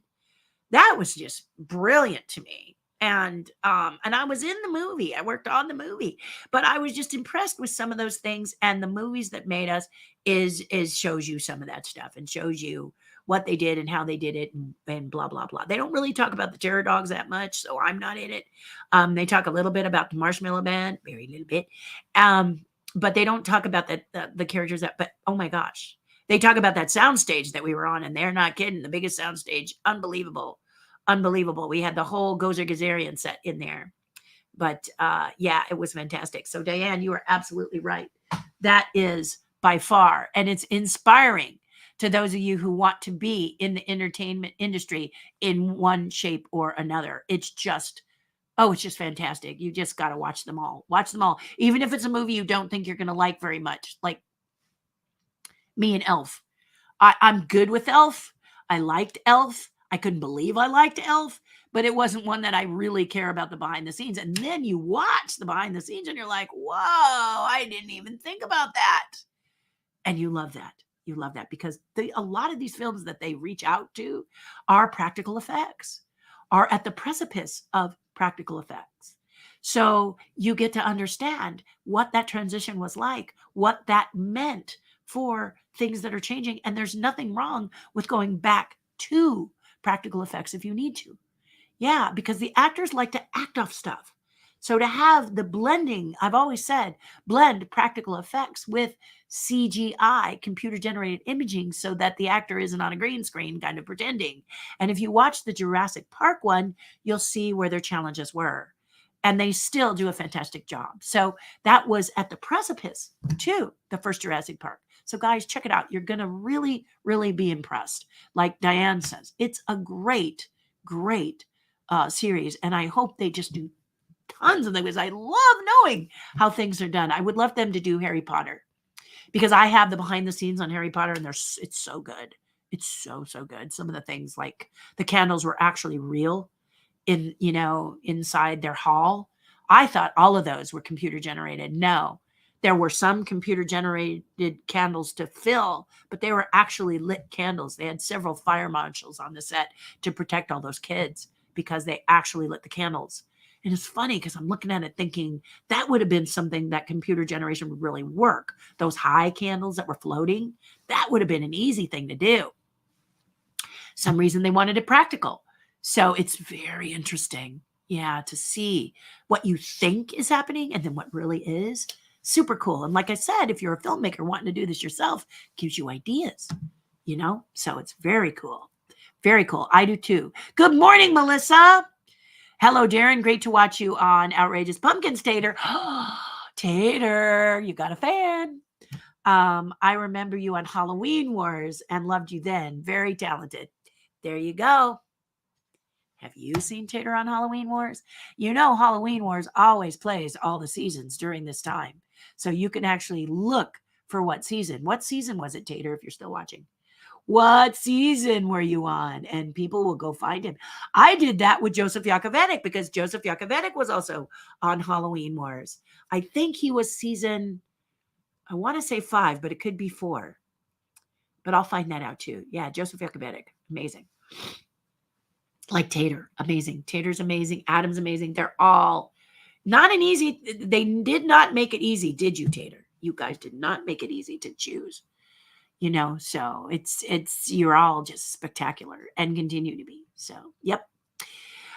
A: That was just brilliant to me. And I was in the movie. I worked on the movie, but I was just impressed with some of those things. And the movies that made us is shows you some of that stuff and shows you what they did and how they did it and blah blah blah. They don't really talk about the terror dogs that much, so I'm not in it. They talk a little bit about the Marshmallow Band, very little bit, but they don't talk about the characters that. But oh my gosh, they talk about that soundstage that we were on, and they're not kidding. The biggest soundstage, unbelievable, unbelievable. We had the whole Gozer Gazarian set in there. But yeah, it was fantastic. So Diane, you are absolutely right. That is by far, and it's inspiring to those of you who want to be in the entertainment industry in one shape or another. It's just, oh, it's just fantastic. You just got to watch them all. Watch them all. Even if it's a movie you don't think you're going to like very much, like me and Elf. I'm good with Elf. I liked Elf. I couldn't believe I liked Elf, but it wasn't one that I really care about the behind the scenes. And then you watch the behind the scenes and you're like, whoa, I didn't even think about that. And you love that. You love that because a lot of these films that they reach out to are practical effects, are at the precipice of practical effects. So you get to understand what that transition was like, what that meant for things that are changing. And there's nothing wrong with going back to practical effects if you need to. Yeah, because the actors like to act off stuff. So to have the blending, I've always said, blend practical effects with CGI, computer generated imaging, so that the actor isn't on a green screen kind of pretending. And if you watch the Jurassic Park one, you'll see where their challenges were. And they still do a fantastic job. So that was at the precipice to the first Jurassic Park. So guys, check it out. You're going to really, really be impressed. Like Diane says, it's a great, great series. And I hope they just do tons of them because I love knowing how things are done. I would love them to do Harry Potter because I have the behind the scenes on Harry Potter and it's so good. It's so, so good. Some of the things like the candles were actually real inside their hall. I thought all of those were computer generated. No, there were some computer generated candles to fill, but they were actually lit candles. They had several fire marshals on the set to protect all those kids because they actually lit the candles. And it's funny because I'm looking at it thinking that would have been something that computer generation would really work. Those high candles that were floating, that would have been an easy thing to do. Some reason they wanted it practical. So it's very interesting, yeah, to see what you think is happening and then what really is. Super cool. And like I said, if you're a filmmaker wanting to do this yourself, gives you ideas, so it's very cool. Very cool. I do too. Good morning, Melissa. Hello, Darren. Great to watch you on Outrageous Pumpkins, Tater. Tater, you got a fan. I remember you on Halloween Wars and loved you then. Very talented. There you go. Have you seen Tater on Halloween Wars? Halloween Wars always plays all the seasons during this time. So you can actually look for what season. What season was it, Tater, if you're still watching? What season were you on? And people will go find him. I did that with Joseph Yakovetic because Joseph Yakovetic was also on Halloween Wars. I think he was season, I want to say 5, but it could be 4. But I'll find that out too. Yeah, Joseph Yakovetic. Amazing. Like Tater. Amazing. Tater's amazing. Adam's amazing. They're all not an easy, they did not make it easy, did you, Tater? You guys did not make it easy to choose. So it's you're all just spectacular and continue to be. So, yep.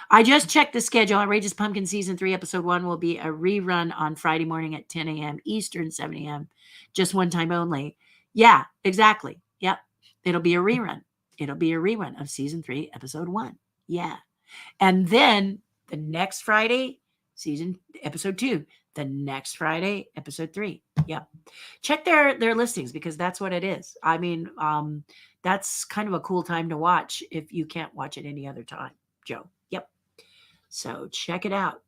A: I just checked the schedule. Outrageous Pumpkin Season 3, Episode 1 will be a rerun on Friday morning at 10 a.m. Eastern, 7 a.m. Just one time only. Yeah, exactly. Yep. It'll be a rerun. It'll be a rerun of Season 3, Episode 1. Yeah. And then the next Friday, Episode 2. The next Friday, Episode 3. Yep. Check their listings because that's what it is. I mean, that's kind of a cool time to watch if you can't watch it any other time, Joe. Yep. So check it out.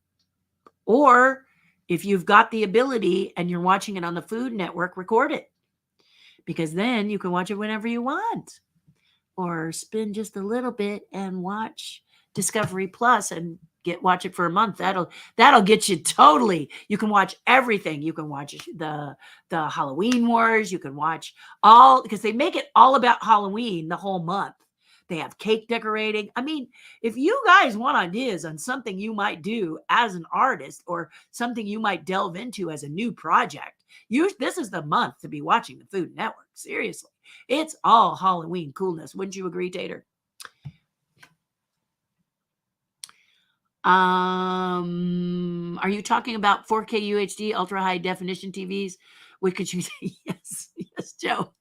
A: Or if you've got the ability and you're watching it on the Food Network, record it because then you can watch it whenever you want. Or spend just a little bit and watch Discovery Plus and Watch it for a month. That'll get you totally. You can watch everything. You can watch the Halloween Wars. You can watch all, because they make it all about Halloween the whole month. They have cake decorating. I mean, if you guys want ideas on something you might do as an artist or something you might delve into as a new project, this is the month to be watching the Food Network. Seriously, it's all Halloween coolness. Wouldn't you agree, Tater? Are you talking about 4K UHD ultra high definition TVs? What could you say? Yes, yes, Joe.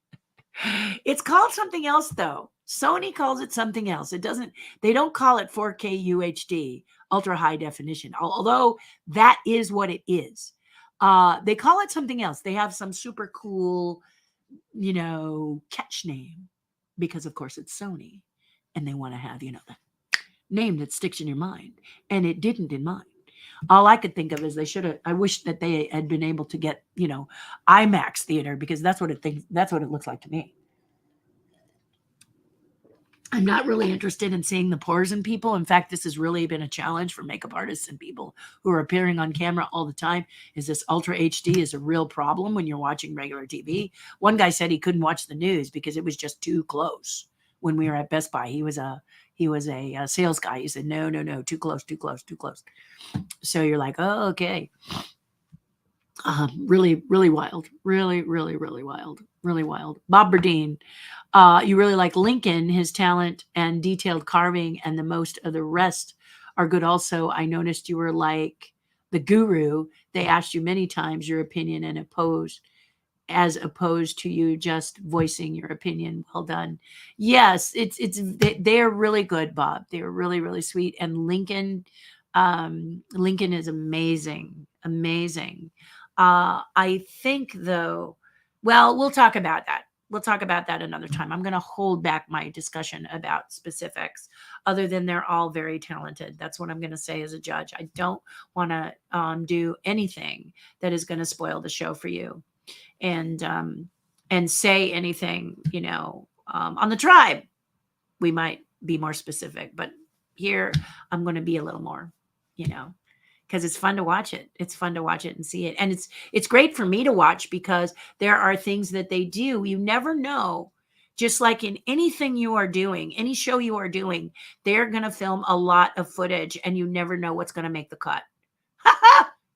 A: It's called something else though. Sony calls it something else. They don't call it 4K UHD ultra high definition, although that is what it is. They call it something else. They have some super cool, catch name because of course it's Sony and they want to have, the name that sticks in your mind, and it didn't in mine. All I could think of is I wish that they had been able to get, IMAX theater, because that's what it looks like to me. I'm not really interested in seeing the pores in people. In fact, this has really been a challenge for makeup artists and people who are appearing on camera all the time. Is this Ultra HD is a real problem when you're watching regular TV. One guy said he couldn't watch the news because it was just too close. When we were at Best Buy, he was a sales guy. He said, no, too close, too close, too close. So you're like, oh, okay. Really, really wild. Really, really, really wild. Really wild. Bob Burdine. You really like Lincoln, his talent and detailed carving, and the most of the rest are good also. I noticed you were like the guru. They asked you many times your opinion and as opposed to you just voicing your opinion. Well done. Yes, they're really good, Bob. They're really, really sweet. And Lincoln is amazing. Amazing. I think though, well, we'll talk about that. We'll talk about that another time. I'm going to hold back my discussion about specifics, other than they're all very talented. That's what I'm going to say as a judge. I don't want to do anything that is going to spoil the show for you, and say anything, on the tribe. We might be more specific, but here I'm going to be a little more, because it's fun to watch it. It's fun to watch it and see it. And it's great for me to watch because there are things that they do. You never know. Just like in anything you are doing, any show you are doing, they're going to film a lot of footage and you never know what's going to make the cut.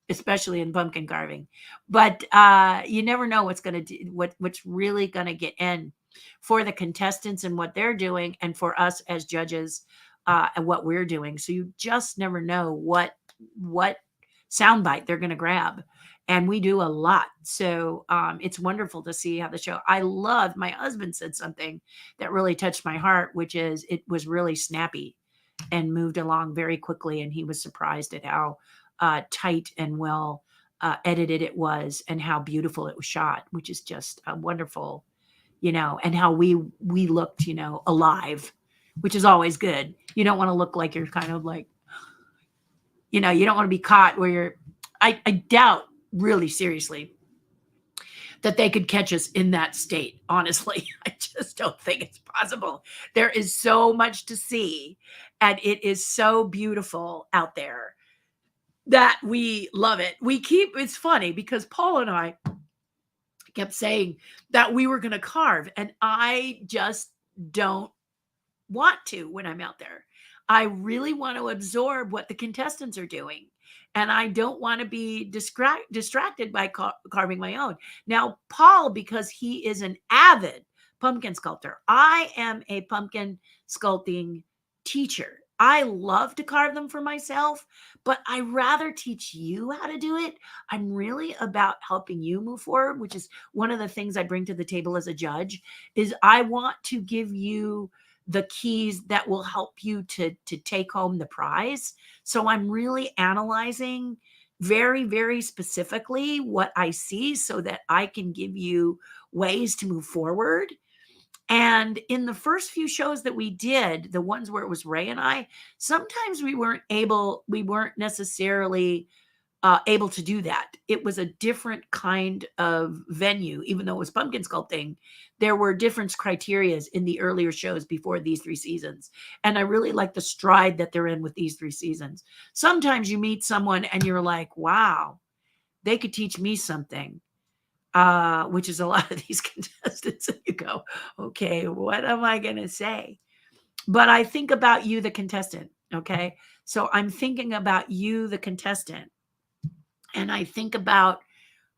A: Especially in pumpkin carving. But you never know what's going to do, what's really going to get in for the contestants and what they're doing, and for us as judges and what we're doing. So you just never know what soundbite they're going to grab. And we do a lot. So it's wonderful to see how the show, my husband said something that really touched my heart, which is it was really snappy and moved along very quickly. And he was surprised at how tight and well edited it was and how beautiful it was shot, which is just wonderful, and how we looked, alive, which is always good. You don't want to look like you're kind of like, you don't want to be caught where I doubt really seriously that they could catch us in that state. Honestly, I just don't think it's possible. There is so much to see and it is so beautiful out there that we love it. It's funny because Paul and I kept saying that we were going to carve, and I just don't want to when I'm out there. I really want to absorb what the contestants are doing. And I don't want to be distracted by carving my own. Now, Paul, because he is an avid pumpkin sculptor, I am a pumpkin sculpting teacher. I love to carve them for myself, but I rather teach you how to do it. I'm really about helping you move forward, which is one of the things I bring to the table as a judge, is I want to give you the keys that will help you to take home the prize. So I'm really analyzing very, very specifically what I see so that I can give you ways to move forward. And in the first few shows that we did, the ones where it was Ray and I, sometimes we weren't necessarily able to do that. It was a different kind of venue, even though it was pumpkin sculpting. There were different criterias in the earlier shows before these 3 seasons. And I really like the stride that they're in with these 3 seasons. Sometimes you meet someone and you're like, wow, they could teach me something, which is a lot of these contestants. And you go, okay, what am I going to say? But I think about you, the contestant. Okay. So I'm thinking about you, the contestant. And I think about,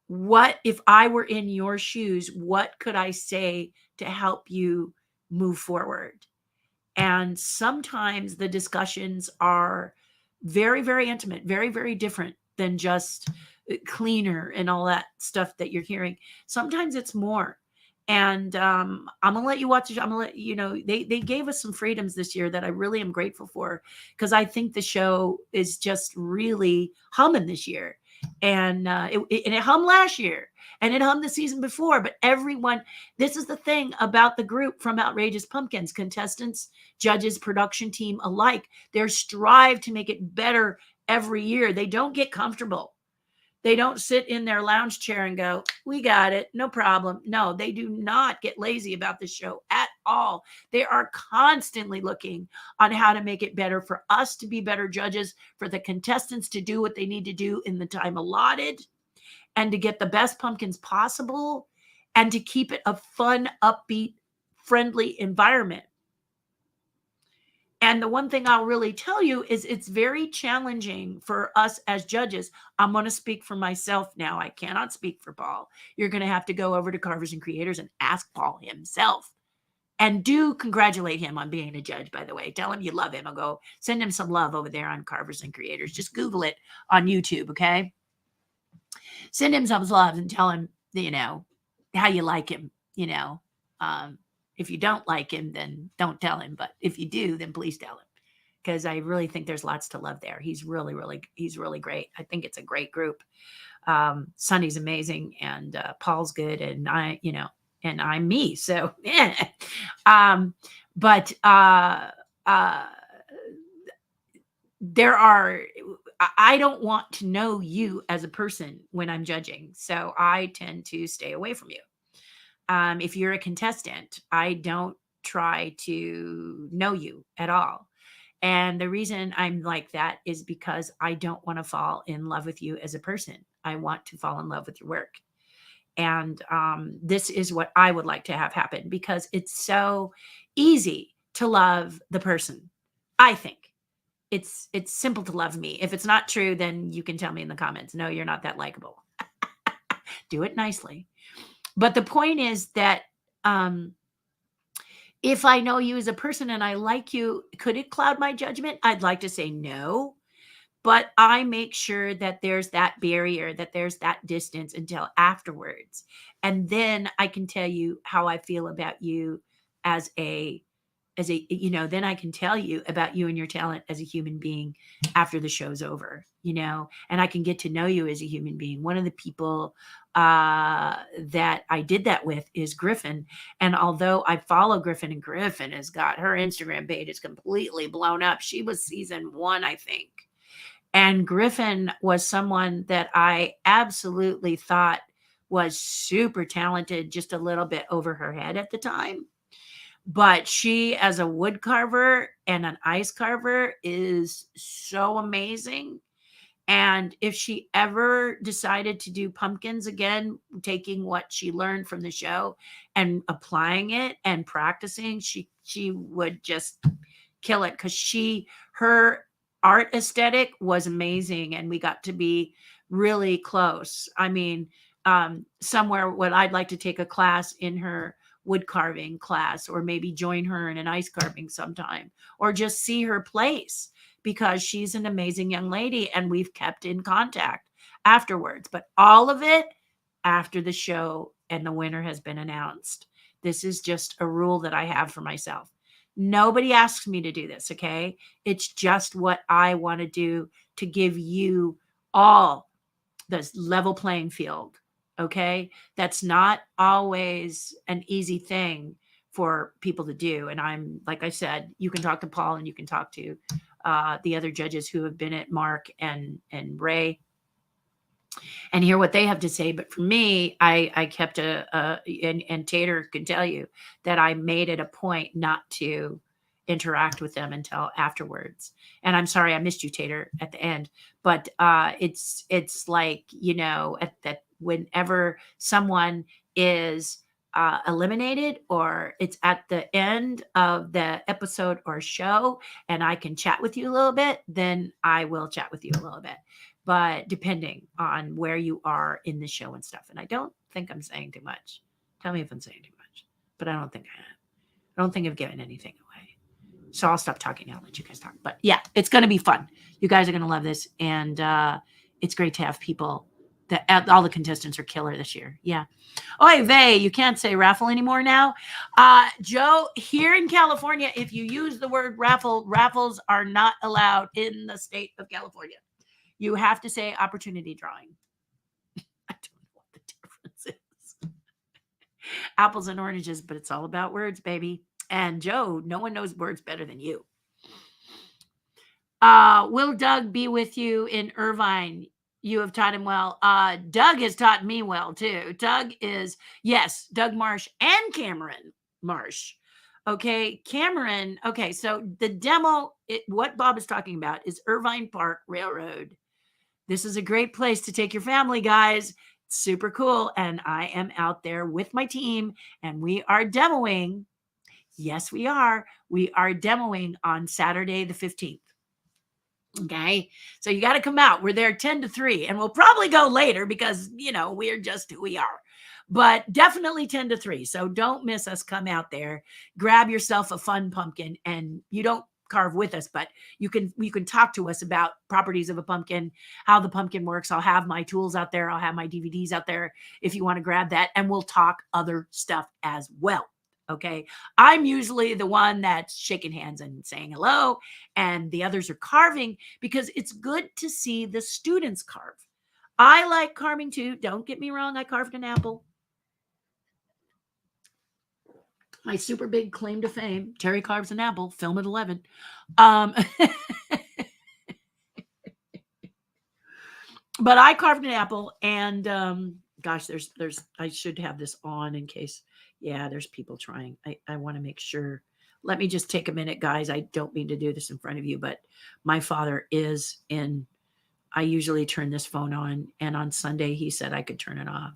A: what if I were in your shoes, what could I say to help you move forward? And sometimes the discussions are very, very intimate, very, very different than just cleaner and all that stuff that you're hearing. Sometimes it's more. And I'm gonna let you watch. I'm gonna let you know they gave us some freedoms this year that I really am grateful for, because I think the show is just really humming this year, and it hummed last year, and it hummed the season before. But everyone, this is the thing about the group from Outrageous Pumpkins, contestants, judges, production team alike. They strive to make it better every year. They don't get comfortable. They don't sit in their lounge chair and go, we got it, no problem. No, they do not get lazy about the show at all. They are constantly looking on how to make it better, for us to be better judges, for the contestants to do what they need to do in the time allotted, and to get the best pumpkins possible, and to keep it a fun, upbeat, friendly environment. And the one thing I'll really tell you is it's very challenging for us as judges. I'm going to speak for myself now. I cannot speak for Paul. You're going to have to go over to Carvers and Creators and ask Paul himself. And do congratulate him on being a judge, by the way. Tell him you love him. I'll go send him some love over there on Carvers and Creators. Just Google it on YouTube, okay? Send him some love and tell him, how you like him, If you don't like him, then don't tell him. But if you do, then please tell him, because I really think there's lots to love there. He's really, he's really great. I think it's a great group. Sonny's amazing, and Paul's good, and and I'm me. So yeah. But there are, I don't want to know you as a person when I'm judging. So I tend to stay away from you. If you're a contestant, I don't try to know you at all. And the reason I'm like that is because I don't want to fall in love with you as a person. I want to fall in love with your work. And this is what I would like to have happen, because it's so easy to love the person. I think it's simple to love me. If it's not true, then you can tell me in the comments, no, you're not that likable. Do it nicely. But the point is that if I know you as a person and I like you, could it cloud my judgment? I'd like to say no, but I make sure that there's that barrier, that there's that distance until afterwards. And then I can tell you how I feel about you as a, then I can tell you about you and your talent as a human being after the show's over, and I can get to know you as a human being. One of the people that I did that with is Griffin. And although I follow Griffin, and Griffin has got, her Instagram page is completely blown up. She was season 1, I think. And Griffin was someone that I absolutely thought was super talented, just a little bit over her head at the time. But she, as a wood carver and an ice carver, is so amazing. And if she ever decided to do pumpkins again, taking what she learned from the show and applying it and practicing, she would just kill it, because her art aesthetic was amazing, and we got to be really close. I mean, somewhere what I'd like to take a class in her wood carving class, or maybe join her in an ice carving sometime, or just see her place, because she's an amazing young lady and we've kept in contact afterwards. But all of it after the show and the winner has been announced. This is just a rule that I have for myself. Nobody asks me to do this, okay? It's just what I want to do to give you all this level playing field, okay? That's not always an easy thing for people to do. And I'm, like I said, you can talk to Paul, and you can talk to the other judges who have been at Mark and Ray. and hear what they have to say. But for me, I kept and Tater can tell you that I made it a point not to interact with them until afterwards. And I'm sorry I missed you, Tater, at the end. But it's like, at that, whenever someone is eliminated, or it's at the end of the episode or show, and I can chat with you a little bit, then I will chat with you a little bit, but depending on where you are in the show and stuff. And I don't think I'm saying too much. Tell me if I'm saying too much, but I don't think I am. I don't think I've given anything away. So I'll stop talking now and let you guys talk. But yeah, it's going to be fun. You guys are going to love this. And it's great to have people that all the contestants are killer this year. Yeah. Oy vey, you can't say raffle anymore now. Joe, here in California, if you use the word raffle, raffles are not allowed in the state of California. You have to say opportunity drawing. I don't know what the difference is. Apples and oranges, but it's all about words, baby. And Joe, no one knows words better than you. Will Doug be with you in Irvine? You have taught him well. Doug has taught me well too. Doug Marsh and Cameron Marsh. Okay, Cameron. Okay, so the demo, what Bob is talking about is Irvine Park Railroad. This is a great place to take your family, guys. It's super cool. And I am out there with my team, and we are demoing. Yes, we are. We are demoing on Saturday the 15th. Okay. So you got to come out. We're there 10 to 3, and we'll probably go later because, we're just who we are. But definitely 10 to 3. So don't miss us. Come out there, grab yourself a fun pumpkin, and you don't carve with us, but you can talk to us about properties of a pumpkin, how the pumpkin works. I'll have my tools out there. I'll have my DVDs out there if you want to grab that, and we'll talk other stuff as well. Okay. I'm usually the one that's shaking hands and saying hello, and the others are carving because it's good to see the students carve. I like carving too. Don't get me wrong. I carved an apple. My super big claim to fame, Terry carves an apple, film at 11. But I carved an apple, and gosh, there's I should have this on in case. Yeah, there's people trying. I want to make sure. Let me just take a minute, guys. I don't mean to do this in front of you, but my father is in. I usually turn this phone on, and on Sunday he said I could turn it off.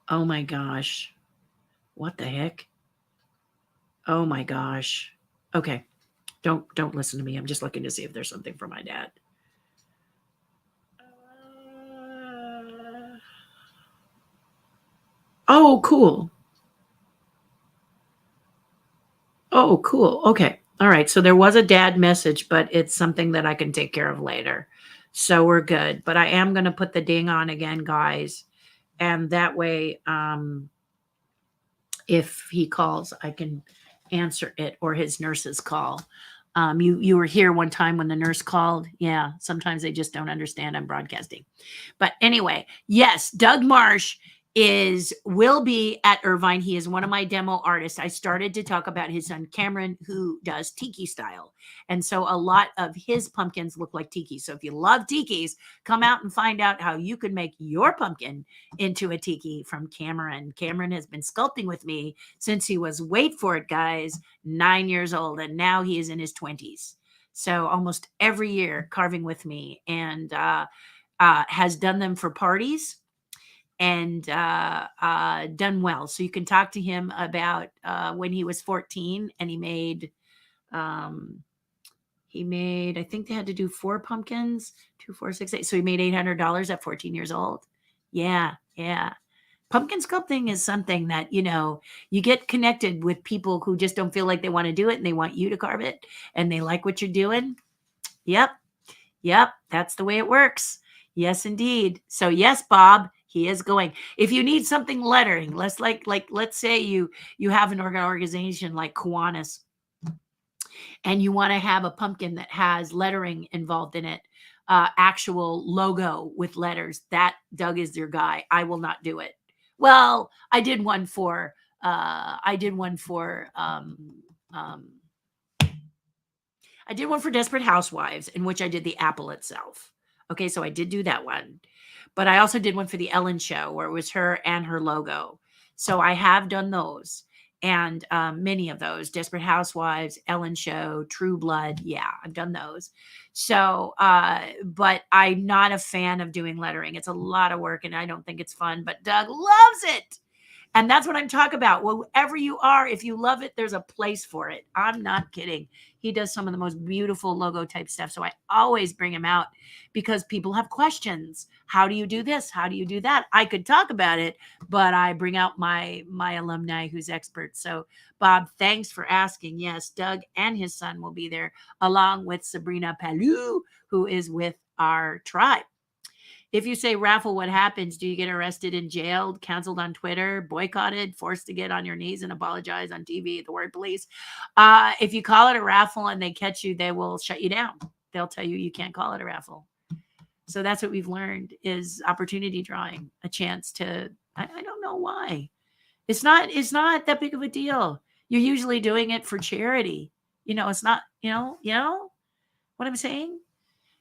A: Oh my gosh. What the heck? Oh my gosh. Okay. Don't listen to me. I'm just looking to see if there's something for my dad. Oh, cool. Oh, cool. Okay. All right. So there was a dad message, but it's something that I can take care of later. So we're good. But I am going to put the ding on again, guys. And that way, if he calls, I can answer it, or his nurses call. You were here one time when the nurse called. Yeah, sometimes they just don't understand I'm broadcasting. But anyway, yes, Doug Marsh will be at Irvine. He is one of my demo artists. I started to talk about his son Cameron, who does tiki style. And so a lot of his pumpkins look like tiki. So if you love tikis, come out and find out how you can make your pumpkin into a tiki from Cameron. Cameron has been sculpting with me since he was, wait for it, guys, 9 years old. And now he is in his 20s. So almost every year carving with me, and has done them for parties, and done well. So you can talk to him about when he was 14, and he made, I think they had to do 4 pumpkins, 2, 4, 6, 8. So he made $800 at 14 years old. Yeah. Pumpkin sculpting is something that, you get connected with people who just don't feel like they want to do it, and they want you to carve it, and they like what you're doing. Yep. That's the way it works. Yes, indeed. So yes, Bob, he is going. If you need something lettering, let's say you have an organization like Kiwanis, and you want to have a pumpkin that has lettering involved in it, actual logo with letters, that Doug is your guy. I will not do it. Well, I did one for I did one for Desperate Housewives in which I did the apple itself. Okay, so I did do that one. But I also did one for the Ellen Show where it was her and her logo. So I have done those and many of those Desperate Housewives, Ellen Show, True Blood. Yeah, I've done those. So, but I'm not a fan of doing lettering. It's a lot of work and I don't think it's fun, but Doug loves it. And that's what I'm talking about. Wherever you are, if you love it, there's a place for it. I'm not kidding. He does some of the most beautiful logo type stuff. So I always bring him out because people have questions. How do you do this? How do you do that? I could talk about it, but I bring out my alumni who's expert. So Bob, thanks for asking. Yes, Doug and his son will be there along with Sabrina Palou, who is with our tribe. If you say raffle, what happens? Do you get arrested and jailed, canceled on Twitter, boycotted, forced to get on your knees and apologize on TV at the word police? If you call it a raffle and they catch you, they will shut you down. They'll tell you can't call it a raffle. So that's what we've learned is opportunity drawing, a chance to, I don't know why. It's not that big of a deal. You're usually doing it for charity. It's not, what I'm saying?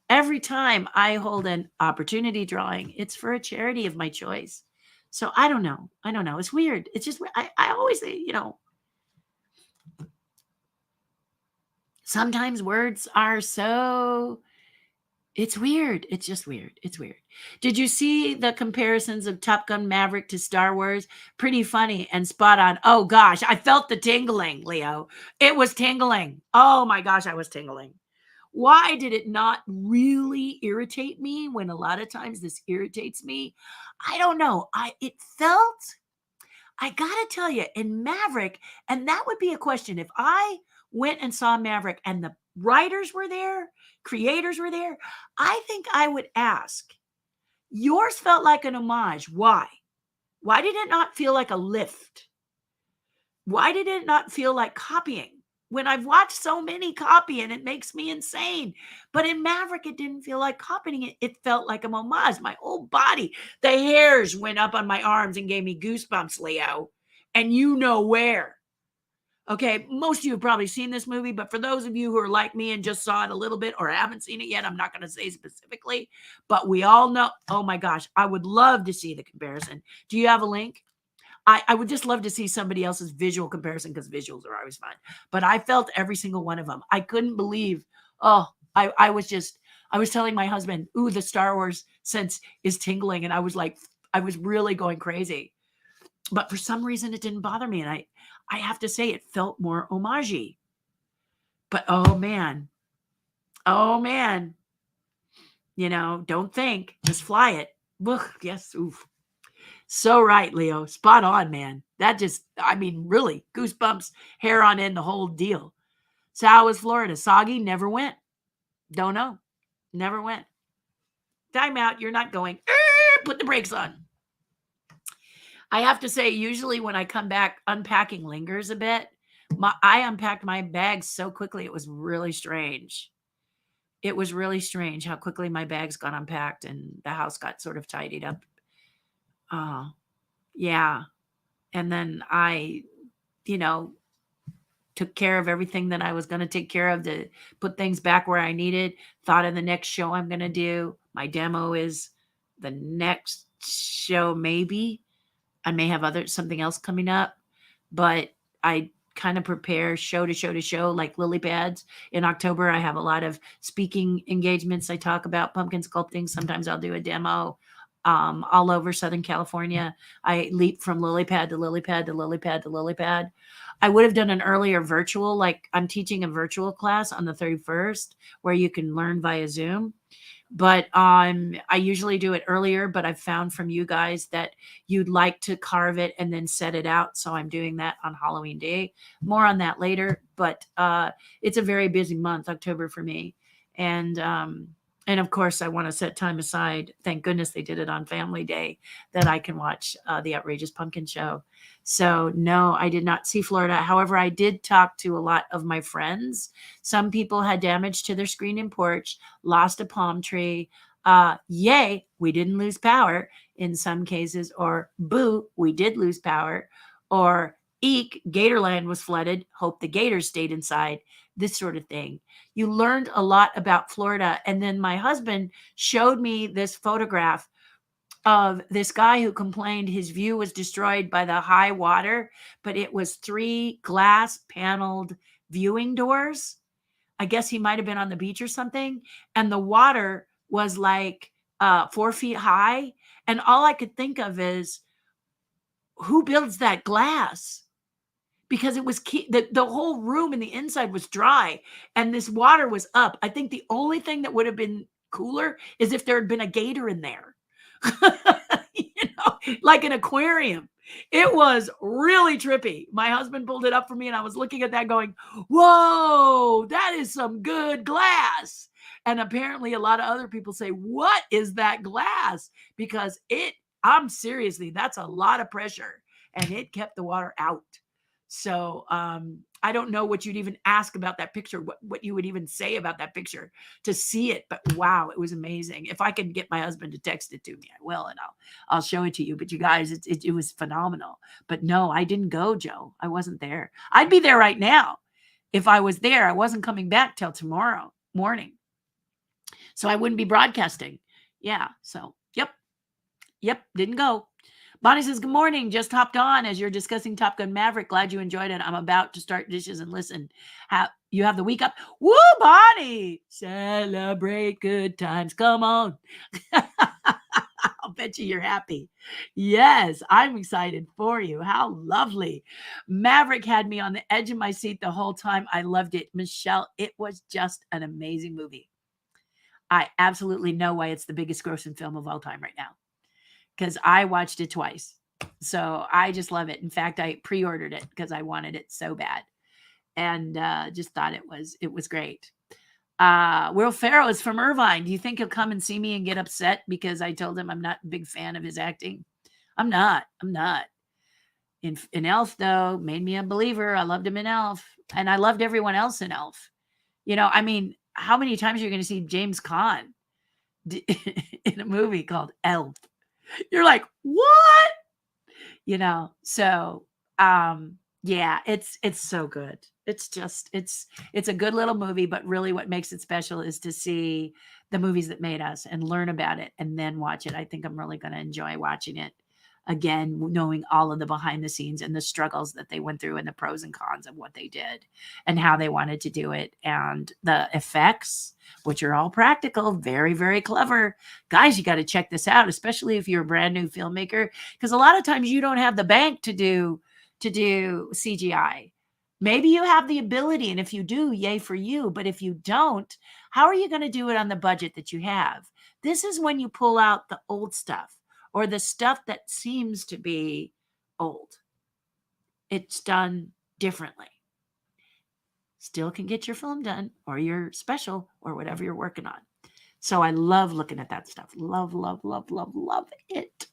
A: Every time I hold an opportunity drawing, it's for a charity of my choice. So I don't know. It's weird. It's just, I always say, sometimes words are so, it's weird. It's just weird. It's weird. Did you see the comparisons of Top Gun Maverick to Star Wars? Pretty funny and spot on. Oh gosh, I felt the tingling, Leo. It was tingling. Oh my gosh, I was tingling. Why did it not really irritate me when a lot of times this irritates me? I don't know. I gotta tell you, in Maverick, and that would be a question. If I went and saw Maverick and the writers were there, creators were there, I think I would ask. Yours felt like an homage. Why? Why did it not feel like a lift? Why did it not feel like copying? When I've watched so many copy and it makes me insane. But in Maverick, it didn't feel like copying it. It felt like a homage. My whole body, the hairs went up on my arms and gave me goosebumps, Leo. And you know where. Okay, most of you have probably seen this movie, but for those of you who are like me and just saw it a little bit or haven't seen it yet, I'm not going to say specifically, but we all know, oh my gosh, I would love to see the comparison. Do you have a link? I would just love to see somebody else's visual comparison because visuals are always fun. But I felt every single one of them. I couldn't believe. I was telling my husband, ooh, the Star Wars sense is tingling. And I was really going crazy. But for some reason, it didn't bother me. And I have to say, it felt more homage-y. But oh man, don't think, just fly it. Ugh, yes, oof. So right, Leo. Spot on, man. That just, really, goosebumps, hair on end, the whole deal. So how was Florida? Soggy? Never went. Don't know. Never went. Time out. You're not going. Put the brakes on. I have to say, usually when I come back, unpacking lingers a bit. I unpacked my bags so quickly. It was really strange. It was really strange how quickly my bags got unpacked and the house got sort of tidied up. Yeah. And then I, took care of everything that I was going to take care of to put things back where I needed. Thought of the next show I'm going to do. My demo is the next show, maybe. I may have something else coming up, but I kind of prepare show to show to show, like lily pads. In October, I have a lot of speaking engagements. I talk about pumpkin sculpting. Sometimes I'll do a demo. All over Southern California. I leap from lily pad to lily pad to lily pad to lily pad. I would have done an earlier virtual, like I'm teaching a virtual class on the 31st where you can learn via Zoom. But I usually do it earlier, but I've found from you guys that you'd like to carve it and then set it out. So I'm doing that on Halloween Day. More on that later, but it's a very busy month, October for me. And of course, I want to set time aside. Thank goodness they did it on Family Day that I can watch the Outrageous Pumpkin Show. So no, I did not see Florida. However, I did talk to a lot of my friends. Some people had damage to their screen and porch, lost a palm tree. Yay, we didn't lose power in some cases, or boo, we did lose power, or Eek, Gatorland was flooded. Hope the gators stayed inside. This sort of thing. You learned a lot about Florida. And then my husband showed me this photograph of this guy who complained his view was destroyed by the high water, but it was 3 glass paneled viewing doors. I guess he might have been on the beach or something. And the water was like 4 feet high. And all I could think of is, who builds that glass? Because it was the whole room and the inside was dry and this water was up. I think the only thing that would have been cooler is if there had been a gator in there. Like an aquarium. It was really trippy. My husband pulled it up for me and I was looking at that going, whoa, that is some good glass. And apparently a lot of other people say, what is that glass? Because I'm seriously, that's a lot of pressure and it kept the water out. So I don't know what you'd even ask about that picture, what you would even say about that picture to see it. But wow, it was amazing. If I can get my husband to text it to me, I will, and I'll show it to you. But you guys, it was phenomenal. But no, I didn't go, Joe. I wasn't there. I'd be there right now if I was there. I wasn't coming back till tomorrow morning, so I wouldn't be broadcasting. Yeah. So yep, didn't go. Bonnie says, good morning. Just hopped on as you're discussing Top Gun Maverick. Glad you enjoyed it. I'm about to start dishes and listen. You have the week up. Woo, Bonnie. Celebrate good times. Come on. I'll bet you're happy. Yes, I'm excited for you. How lovely. Maverick had me on the edge of my seat the whole time. I loved it. Michelle, it was just an amazing movie. I absolutely know why it's the biggest grossing film of all time right now, because I watched it twice. So I just love it. In fact, I pre-ordered it because I wanted it so bad, and just thought it was great. Will Ferrell is from Irvine. Do you think he'll come and see me and get upset because I told him I'm not a big fan of his acting? I'm not. In Elf, though, made me a believer. I loved him in Elf, and I loved everyone else in Elf. I mean, how many times are you going to see James Caan in a movie called Elf? You're like, what? So yeah, it's so good. It's a good little movie, but really what makes it special is to see the movies that made us and learn about it and then watch it. I think I'm really going to enjoy watching it again, knowing all of the behind the scenes and the struggles that they went through and the pros and cons of what they did and how they wanted to do it, and the effects, which are all practical, very, very clever. Guys, you got to check this out, especially if you're a brand new filmmaker, because a lot of times you don't have the bank to do CGI. Maybe you have the ability, and if you do, yay for you. But if you don't, how are you going to do it on the budget that you have? This is when you pull out the old stuff, or the stuff that seems to be old. It's done differently. Still can get your film done or your special or whatever you're working on. So I love looking at that stuff. Love, love, love, love, love it.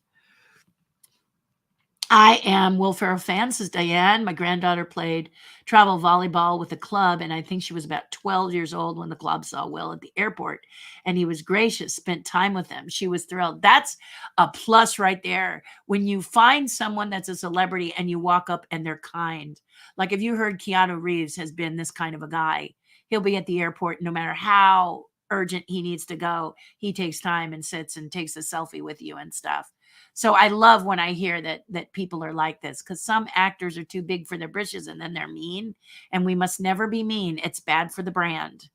A: I am Will Ferrell fan, says Diane. My granddaughter played travel volleyball with the club, and I think she was about 12 years old when the club saw Will at the airport, and he was gracious, spent time with him. She was thrilled. That's a plus right there. When you find someone that's a celebrity and you walk up and they're kind. Like if you heard Keanu Reeves has been this kind of a guy, he'll be at the airport no matter how urgent he needs to go. He takes time and sits and takes a selfie with you and stuff. So I love when I hear that people are like this, because some actors are too big for their britches and then they're mean, and we must never be mean. It's bad for the brand.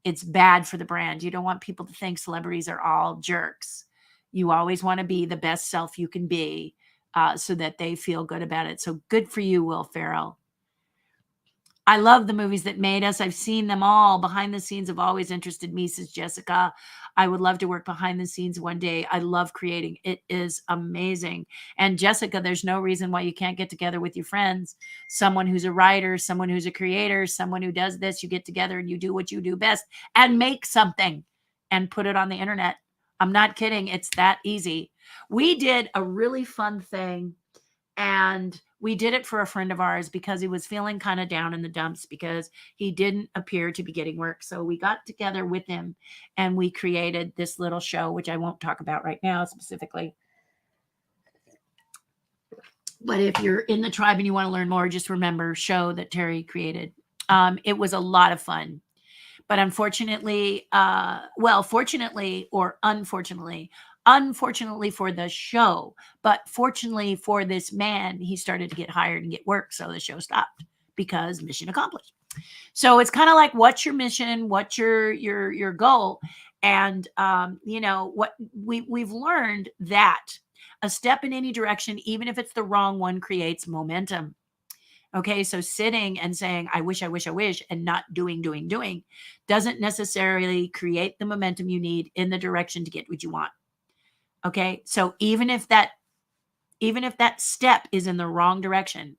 A: It's bad for the brand. You don't want people to think celebrities are all jerks. You always want to be the best self you can be, so that they feel good about it. So good for you, Will Ferrell. I love the movies that made us. I've seen them all. Behind the scenes have always interested me, says Jessica. I would love to work behind the scenes one day. I love creating. It is amazing. And Jessica, there's no reason why you can't get together with your friends. Someone who's a writer, someone who's a creator, someone who does this. You get together and you do what you do best and make something and put it on the internet. I'm not kidding. It's that easy. We did a really fun thing, and we did it for a friend of ours because he was feeling kind of down in the dumps because he didn't appear to be getting work. So we got together with him and we created this little show, which I won't talk about right now specifically. But if you're in the tribe and you want to learn more, just remember show that Terry created. It was a lot of fun. But unfortunately, fortunately or unfortunately for the show, but fortunately for this man, he started to get hired and get work. So the show stopped because mission accomplished. So it's kind of like, what's your mission? What's your goal? And what we've learned that a step in any direction, even if it's the wrong one, creates momentum. Okay, so sitting and saying, I wish, and not doing, doesn't necessarily create the momentum you need in the direction to get what you want. Okay, so even if that step is in the wrong direction,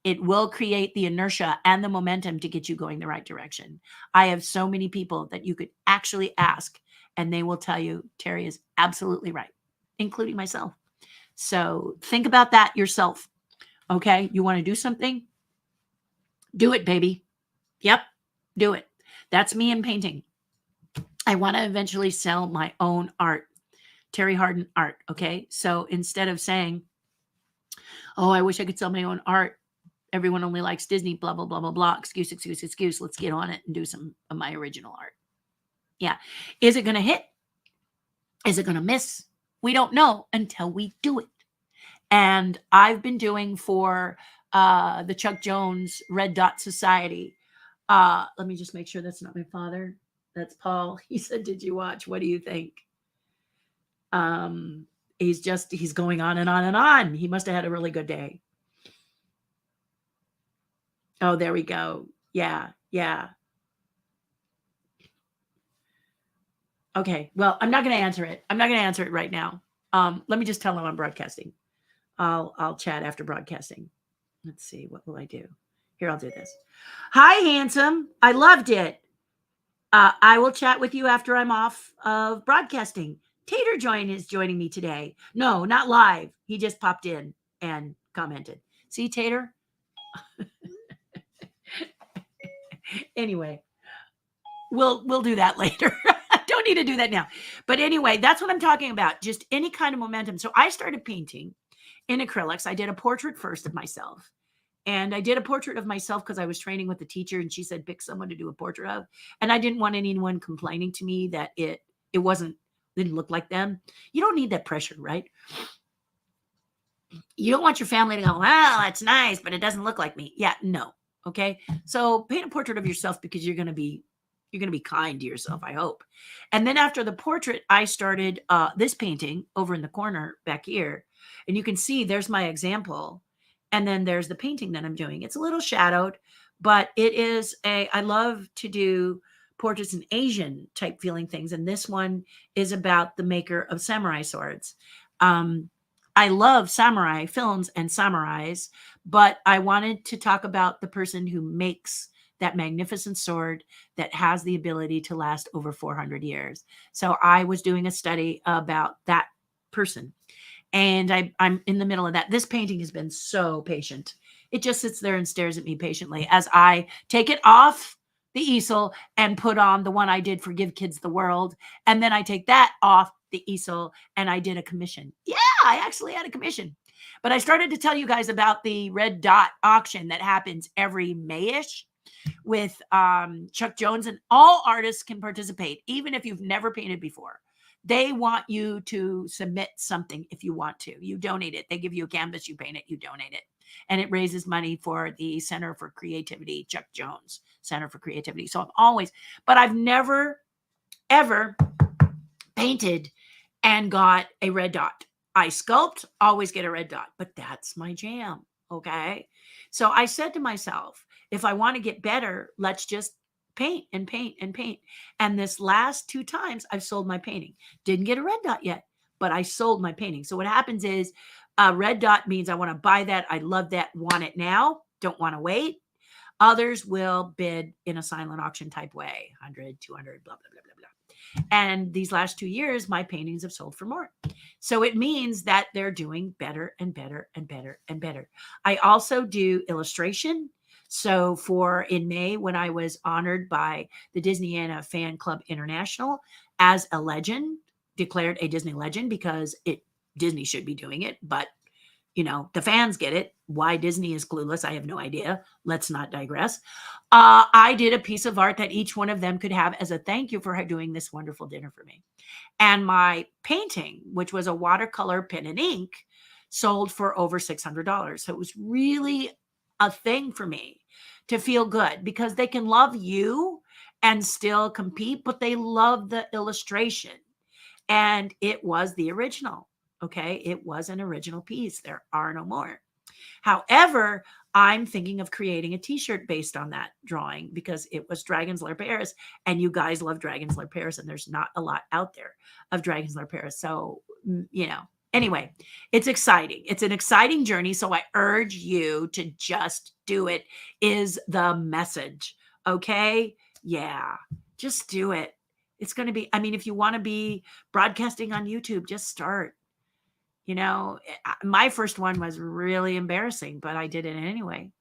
A: it will create the inertia and the momentum to get you going the right direction. I have so many people that you could actually ask, and they will tell you, Terry is absolutely right, including myself. So think about that yourself. Okay, you want to do something? Do it, baby. Yep, do it. That's me in painting. I want to eventually sell my own art, Terri Hardin art. Okay, so instead of saying, oh, I wish I could sell my own art, everyone only likes Disney, blah, blah, blah, blah, blah, excuse, let's get on it and do some of my original art. Yeah. Is it going to hit? Is it going to miss? We don't know until we do it. And I've been doing for the Chuck Jones Red Dot Society. Let me just make sure that's not my father. That's Paul. He said, did you watch? What do you think? He's going on and on and on. He must have had a really good day. Oh, there we go. Yeah. Okay. Well, I'm not going to answer it. I'm not going to answer it right now. Let me just tell him I'm broadcasting. I'll chat after broadcasting. Let's see. What will I do? Here, I'll do this. Hi, handsome. I loved it. I will chat with you after I'm off of broadcasting. Tater is joining me today. No, not live. He just popped in and commented. See, Tater? Anyway, we'll do that later. Don't need to do that now. But anyway, that's what I'm talking about. Just any kind of momentum. So I started painting in acrylics. I did a portrait first of myself. And I did a portrait of myself because I was training with the teacher and she said, pick someone to do a portrait of. And I didn't want anyone complaining to me that it didn't look like them. You don't need that pressure, right? You don't want your family to go, well, that's nice, but it doesn't look like me. Yeah, no. Okay. So paint a portrait of yourself because you're going to be kind to yourself, I hope. And then after the portrait, I started this painting over in the corner back here. And you can see there's my example. And then there's the painting that I'm doing. It's a little shadowed, but it is I love to do portraits in Asian type feeling things. And this one is about the maker of samurai swords. I love samurai films and samurais, but I wanted to talk about the person who makes that magnificent sword that has the ability to last over 400 years. So I was doing a study about that person. And I'm in the middle of that. This painting has been so patient. It just sits there and stares at me patiently as I take it off the easel and put on the one I did for Give Kids the World. And then I take that off the easel and I did a commission. Yeah, I actually had a commission. But I started to tell you guys about the Red Dot auction that happens every May-ish with Chuck Jones, and all artists can participate, even if you've never painted before. They want you to submit something if you want to. You donate it. They give you a canvas, you paint it, you donate it. And it raises money for the Center for Creativity, Chuck Jones Center for Creativity. So I've never, ever painted and got a red dot. I sculpt, always get a red dot, but that's my jam. Okay. So I said to myself, if I want to get better, let's just paint and paint and paint. And this last 2 times I've sold my painting. Didn't get a red dot yet, but I sold my painting. So what happens is a red dot means I want to buy that. I love that. Want it now. Don't want to wait. Others will bid in a silent auction type way, 100, 200, blah, blah, blah, blah, blah. And these last 2 years, my paintings have sold for more. So it means that they're doing better and better and better and better. I also do illustration. So in May, when I was honored by the Disneyana Fan Club International as a legend, declared a Disney legend because Disney should be doing it, but the fans get it. Why Disney is clueless, I have no idea. Let's not digress. I did a piece of art that each one of them could have as a thank you for doing this wonderful dinner for me. And my painting, which was a watercolor pen and ink, sold for over $600. So it was really a thing for me to feel good, because they can love you and still compete, but they love the illustration. And it was the original. Okay. It was an original piece. There are no more. However, I'm thinking of creating a t-shirt based on that drawing, because it was Dragon's Lair Paris, and you guys love Dragon's Lair Paris, and there's not a lot out there of Dragon's Lair Paris. So, anyway, it's exciting. It's an exciting journey. So I urge you to just do it, is the message. Okay. Yeah. Just do it. It's going to be, if you want to be broadcasting on YouTube, just start. My first one was really embarrassing, but I did it anyway.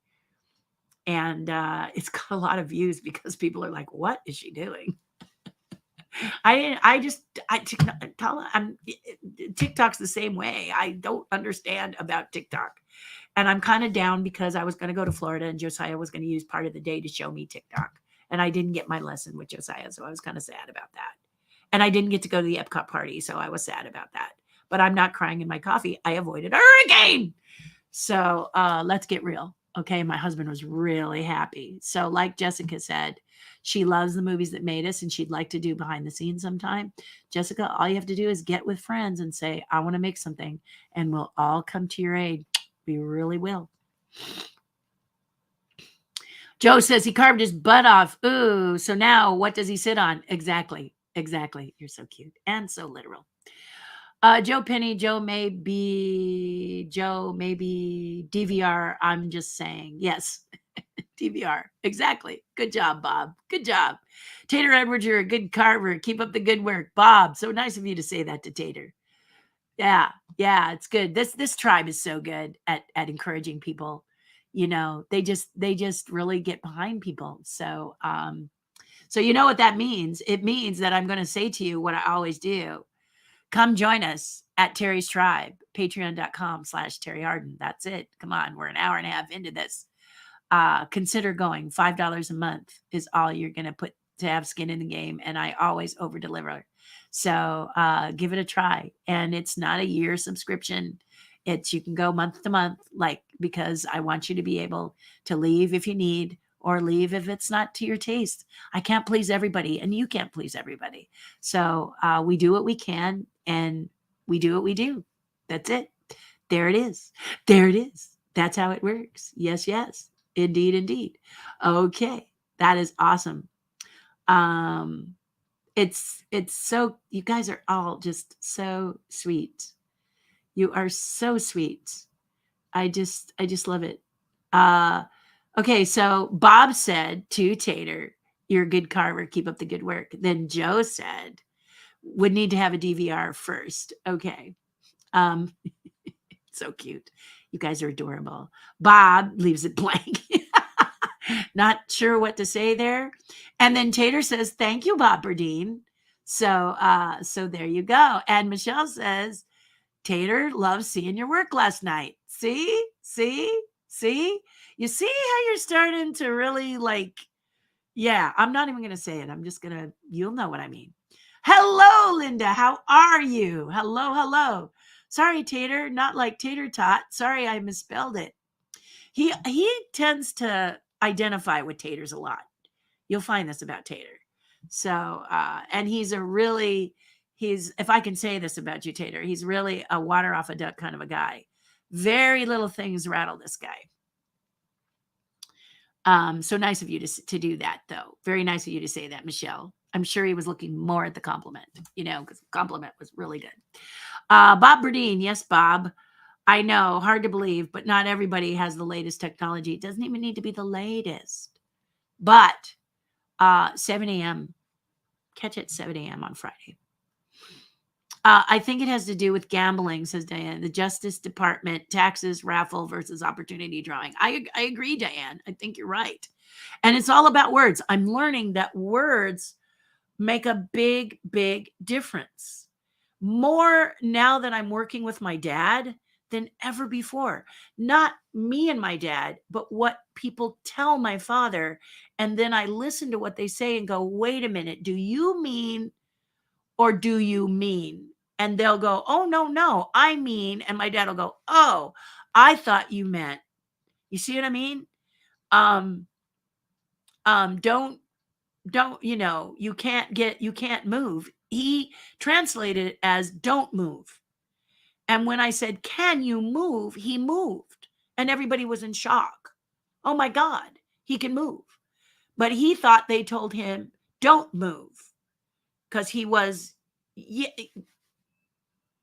A: And it's got a lot of views because people are like, what is she doing? TikTok's the same way. I don't understand about TikTok. And I'm kind of down because I was going to go to Florida and Josiah was going to use part of the day to show me TikTok. And I didn't get my lesson with Josiah. So I was kind of sad about that. And I didn't get to go to the Epcot party. So I was sad about that. But I'm not crying in my coffee. I avoided a hurricane. So let's get real. Okay. My husband was really happy. So like Jessica said, she loves the movies that made us, and she'd like to do behind the scenes sometime. Jessica, all you have to do is get with friends and say, I want to make something, and we'll all come to your aid. We really will. Joe says he carved his butt off. Ooh. So now what does he sit on? Exactly. You're so cute and so literal. Joe Penny, Joe may be DVR. I'm just saying. Yes. DVR. Exactly. Good job, Bob. Good job. Tater Edwards, you're a good carver. Keep up the good work. Bob, so nice of you to say that to Tater. Yeah, it's good. This tribe is so good at encouraging people. They just really get behind people. So so you know what that means? It means that I'm going to say to you what I always do. Come join us at Terry's Tribe, patreon.com/Terri Hardin. That's it. Come on. We're an hour and a half into this. Consider going. $5 a month is all you're going to put to have skin in the game. And I always over deliver. So give it a try. And it's not a year subscription. You can go month to month, because I want you to be able to leave if you need, or leave if it's not to your taste. I can't please everybody, and you can't please everybody. So we do what we can, and we do what we do. That's it. There it is. That's how it works. Yes. Indeed. Okay. That is awesome. It's so, you guys are all just so sweet. You are so sweet. I just love it. Okay. So Bob said to Tater, you're a good carver. Keep up the good work. Then Joe said, would need to have a DVR first. Okay. So cute. You guys are adorable. Bob leaves it blank. Not sure what to say there. And then Tater says, thank you, Bob Berdeen. So there you go. And Michelle says, Tater loves seeing your work last night. See? You see how you're starting to really yeah, I'm not even going to say it. I'm just going to, you'll know what I mean. Hello, Linda. How are you? Hello. Sorry, Tater. Not like Tater Tot. Sorry, I misspelled it. He tends to identify with taters a lot. You'll find this about Tater. So, and he's if I can say this about you, Tater, he's really a water off a duck kind of a guy. Very little things rattle this guy. So nice of you to do that, though. Very nice of you to say that, Michelle. I'm sure he was looking more at the compliment, because the compliment was really good. Bob Berdeen. Yes, Bob. I know, hard to believe, but not everybody has the latest technology. It doesn't even need to be the latest. But 7 a.m., catch it 7 a.m. on Friday. I think it has to do with gambling, says Diane. The Justice Department, taxes, raffle versus opportunity drawing. I agree, Diane. I think you're right. And it's all about words. I'm learning that words make a big, big difference. More now that I'm working with my dad than ever before. Not me and my dad, but what people tell my father. And then I listen to what they say and go, wait a minute, do you mean or do you mean? And they'll go, oh, no, no, I mean. And my dad will go, oh, I thought you meant. You see what I mean? Um, don't, you can't move. He translated it as don't move. And when I said, can you move? He moved. And everybody was in shock. Oh my God, he can move. But he thought they told him, don't move. Because he was, yeah,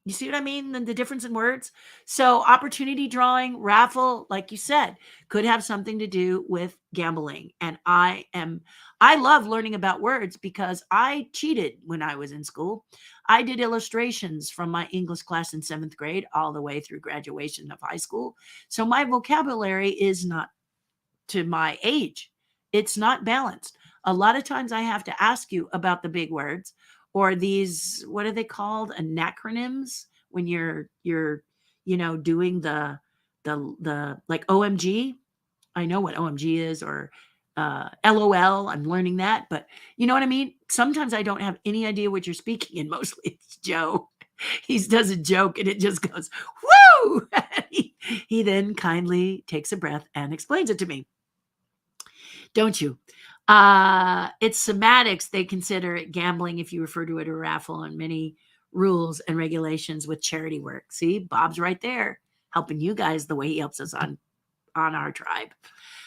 A: you see what I mean? The difference in words. So opportunity drawing, raffle, like you said, could have something to do with gambling. And I love learning about words because I cheated when I was in school. I did illustrations from my English class in 7th grade all the way through graduation of high school. So my vocabulary is not to my age. It's not balanced. A lot of times I have to ask you about the big words or these, what are they called? Anacronyms when you're doing the like OMG. I know what OMG is, or LOL. I'm learning that, but you know what I mean? Sometimes I don't have any idea what you're speaking, and mostly it's Joe. He does a joke and it just goes, woo! he then kindly takes a breath and explains it to me. Don't you? It's somatics. They consider it gambling if you refer to it as a raffle, and many rules and regulations with charity work. See, Bob's right there helping you guys the way he helps us on our tribe.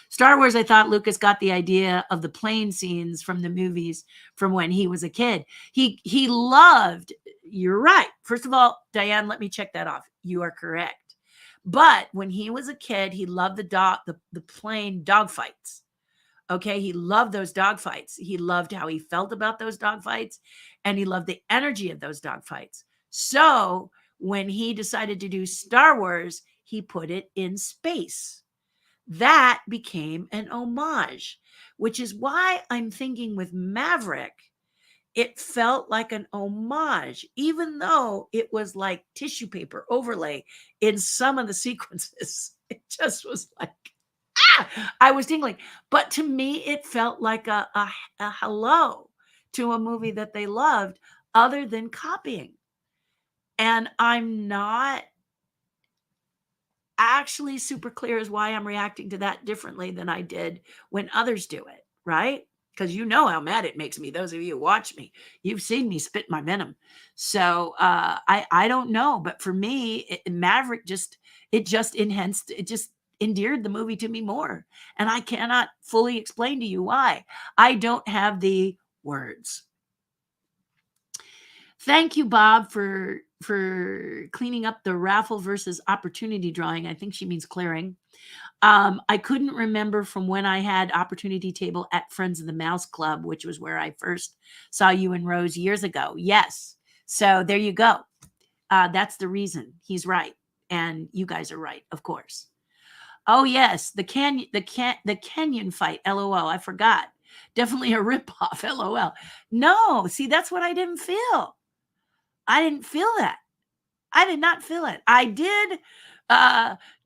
A: Star Wars, I thought Lucas got the idea of the plane scenes from the movies from when he was a kid. He loved, you're right. First of all, Diane, let me check that off. You are correct. But when he was a kid, he loved the plane dogfights. Okay, he loved those dogfights. He loved how he felt about those dogfights, and he loved the energy of those dogfights. So when he decided to do Star Wars, he put it in space. That became an homage, which is why I'm thinking with Maverick, it felt like an homage, even though it was like tissue paper overlay in some of the sequences. It just was like, I was tingling. But to me, it felt like a hello to a movie that they loved other than copying. And I'm not actually super clear as why I'm reacting to that differently than I did when others do it, right? Because you know how mad it makes me. Those of you who watch me, you've seen me spit my venom. So I don't know, but for me, Maverick just enhanced, it just endeared the movie to me more, and I cannot fully explain to you why. I don't have the words. Thank you, Bob, for cleaning up the raffle versus opportunity drawing. I think she means clearing. I couldn't remember from when I had opportunity table at Friends of the Mouse Club, which was where I first saw you and Rose years ago. Yes. So there you go. That's the reason. He's right. And you guys are right, of course. Oh, yes. The Kenyan fight. LOL. I forgot. Definitely a ripoff. LOL. No, see, that's what I didn't feel. I didn't feel that. I did not feel it. I did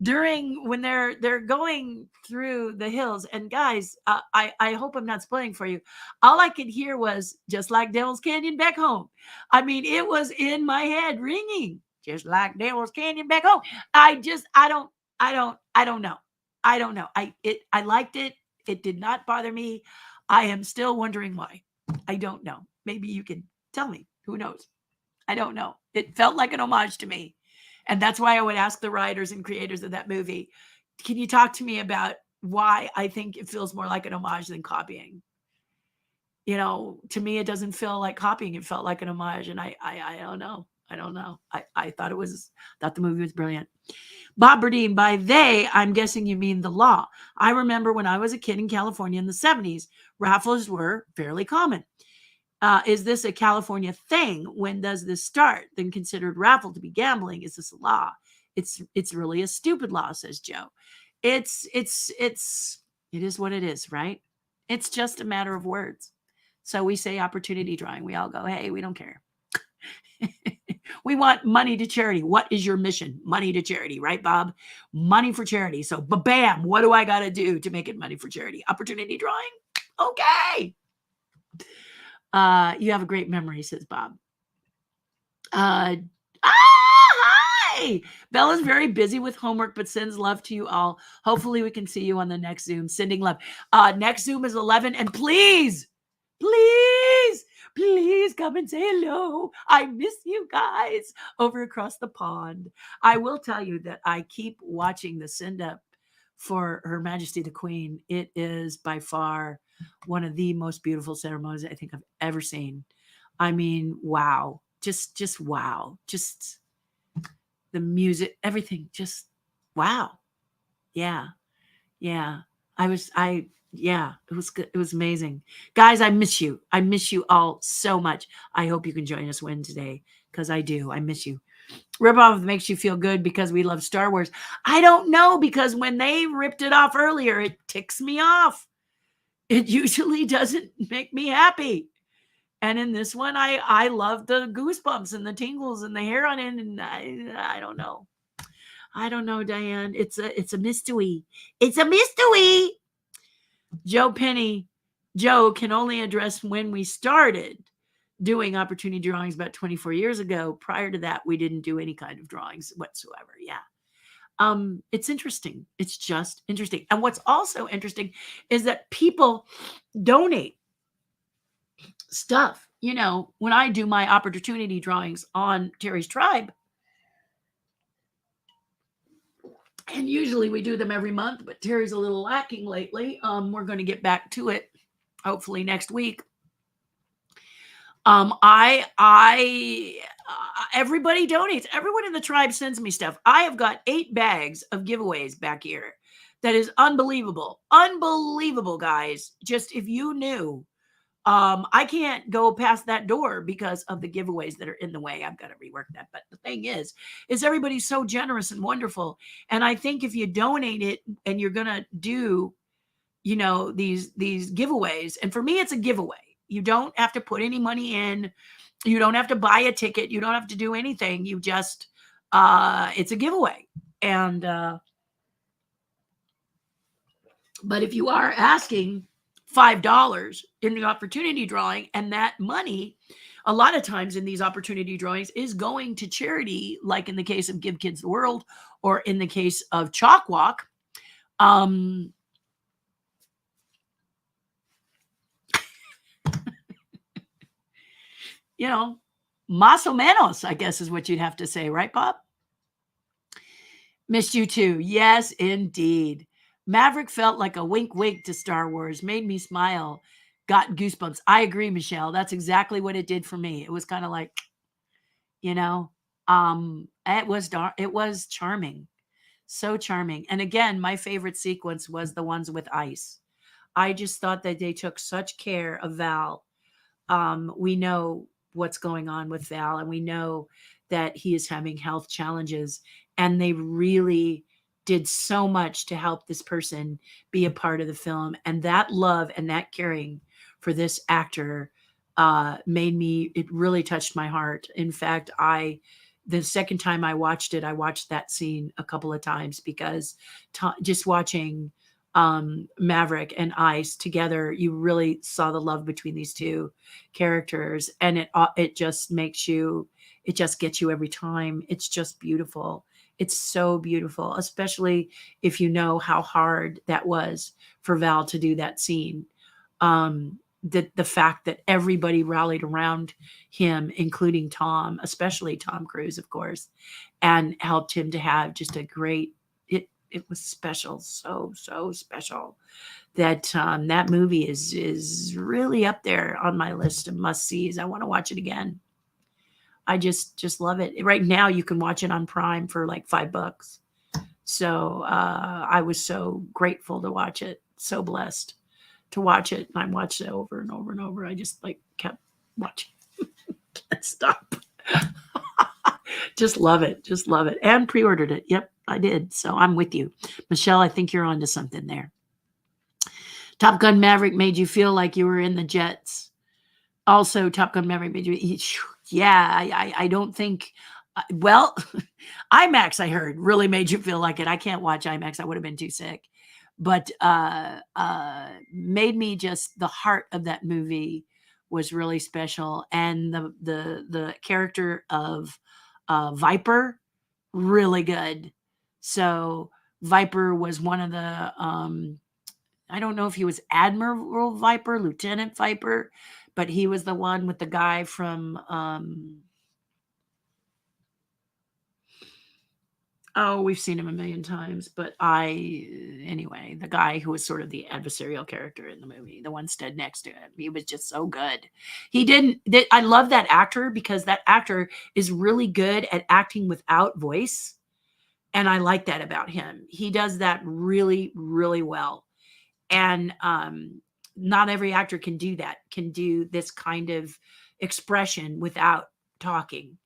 A: during when they're going through the hills. And guys, I hope I'm not spoiling for you. All I could hear was just like Devil's Canyon back home. I mean, it was in my head ringing, just like Devil's Canyon back home. I don't know. I don't know. I liked it. It did not bother me. I am still wondering why. I don't know. Maybe you can tell me. Who knows? I don't know. It felt like an homage to me. And that's why I would ask the writers and creators of that movie, can you talk to me about why I think it feels more like an homage than copying? You know, to me, it doesn't feel like copying. It felt like an homage. And I don't know. I don't know. I thought the movie was brilliant. Bob Berdine, by they, I'm guessing you mean the law. I remember when I was a kid in California in the 70s, raffles were fairly common. Is this a California thing? When does this start? Then considered raffle to be gambling. Is this a law? It's really a stupid law, says Joe. It is what it is, right? It's just a matter of words. So we say opportunity drawing. We all go, hey, we don't care. We want money to charity. What is your mission? Money to charity, right, Bob? Money for charity. So, bam, what do I got to do to make it money for charity? Opportunity drawing? Okay. You have a great memory, says Bob. Hi! Bella's very busy with homework, but sends love to you all. Hopefully, we can see you on the next Zoom. Sending love. Next Zoom is 11. And please, please come and say hello. I miss you guys over across the pond. I will tell you that I keep watching the send up for Her Majesty the Queen. It is by far one of the most beautiful ceremonies I think I've ever seen. I mean, wow. Just wow. Just the music, everything, just wow. Yeah. Yeah. It was good. It was amazing. Guys, I miss you. I miss you all so much. I hope you can join us Wednesday because I do. I miss you. Rip off makes you feel good because we love Star Wars. I don't know, because when they ripped it off earlier, it ticks me off. It usually doesn't make me happy. And in this one, I love the goosebumps and the tingles and the hair on it. And I don't know. I don't know, Diane. It's a mystery. It's a mystery. Joe Penny. Joe can only address when we started doing opportunity drawings about 24 years ago. Prior to that, we didn't do any kind of drawings whatsoever. Yeah. It's interesting. It's just interesting. And what's also interesting is that people donate stuff. You know, when I do my opportunity drawings on Terry's Tribe, and usually we do them every month, but Terry's a little lacking lately. We're going to get back to it hopefully next week. Everybody donates. Everyone in the tribe sends me stuff. I have got 8 bags of giveaways back here. That is unbelievable. Unbelievable, guys. Just if you knew, I can't go past that door because of the giveaways that are in the way. I've got to rework that. But the thing is everybody's so generous and wonderful. And I think if you donate it and you're going to do, you know, these giveaways, and for me, it's a giveaway. You don't have to put any money in. You don't have to buy a ticket. You don't have to do anything. You just, it's a giveaway. And, but if you are asking $5 in the opportunity drawing, and that money, a lot of times in these opportunity drawings, is going to charity, like in the case of Give Kids the World, or in the case of Chalk Walk. You know, más o menos, I guess is what you'd have to say, right, Bob? Missed you too. Yes, indeed. Maverick felt like a wink wink to Star Wars, made me smile, got goosebumps. I agree, Michelle. That's exactly what it did for me. It was kind of like, you know, it was charming. So charming. And again, my favorite sequence was the ones with ice. I just thought that they took such care of Val. We know what's going on with Val, and we know that he is having health challenges, and they really did so much to help this person be a part of the film. And that love and that caring for this actor it really touched my heart. In fact, the second time I watched it, I watched that scene a couple of times because just watching Maverick and Ice together, you really saw the love between these two characters, and it just makes you, it just gets you every time. It's just beautiful. It's so beautiful, especially if you know how hard that was for Val to do that scene. The fact that everybody rallied around him, including Tom, especially Tom Cruise, of course, and helped him to have just a great, it was special, so special. That that movie is really up there on my list of must-sees. I want to watch it again. I just love it. Right now, you can watch it on Prime for like $5. So I was so grateful to watch it. So blessed to watch it. And I watched it over and over and over. I just like kept watching. Can't stop. Just love it. Just love it. And pre-ordered it. Yep, I did. So I'm with you. Michelle, I think you're onto something there. Top Gun Maverick made you feel like you were in the jets. Also, Top Gun Maverick made you. Yeah, I don't think. Well, IMAX I heard really made you feel like it. I can't watch IMAX. I would have been too sick. But made me just the heart of that movie was really special, and the character of Viper really good. So Viper was one of the I don't know if he was Admiral Viper, Lieutenant Viper, but he was the one with the guy from oh, we've seen him a million times, but anyway, the guy who was sort of the adversarial character in the movie, the one stood next to him. He was just so good. I love that actor because that actor is really good at acting without voice. And I like that about him. He does that really, really well. And not every actor can do that, can do this kind of expression without talking.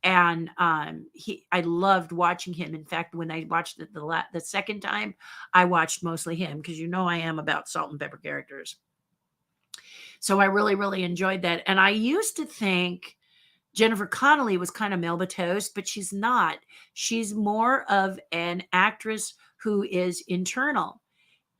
A: And I loved watching him. In fact, when I watched it the second time, I watched mostly him because I am about salt and pepper characters. So I really, really enjoyed that. And I used to think Jennifer Connelly was kind of Melba Toast, but she's not. She's more of an actress who is internal,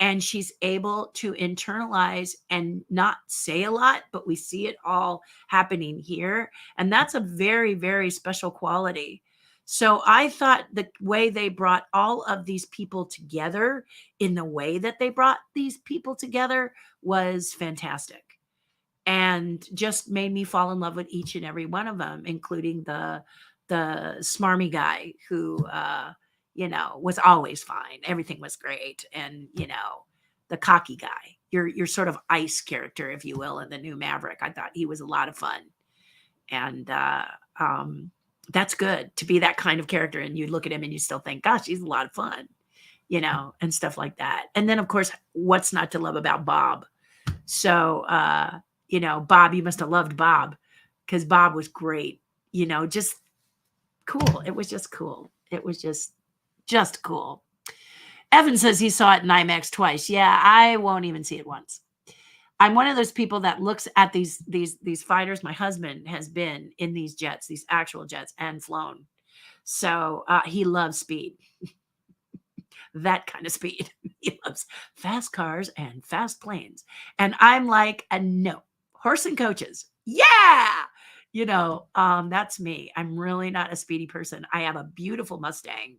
A: and she's able to internalize and not say a lot, but we see it all happening here. And that's a very, very special quality. So I thought the way they brought all of these people together in the way that they brought these people together was fantastic, and just made me fall in love with each and every one of them, including the smarmy guy who was always fine. Everything was great. And the cocky guy, your sort of ice character, if you will, in the new Maverick. I thought he was a lot of fun. And that's good to be that kind of character, and you look at him and you still think, gosh, he's a lot of fun, and stuff like that. And then of course, what's not to love about Bob? So Bob, you must have loved Bob, because Bob was great. Just cool. It was just cool. It was just cool. Evan says he saw it in IMAX twice. Yeah, I won't even see it once. I'm one of those people that looks at these fighters. My husband has been in these jets, these actual jets, and flown. So he loves speed. That kind of speed. He loves fast cars and fast planes. And I'm like, no, horse and coaches. Yeah. That's me. I'm really not a speedy person. I have a beautiful Mustang.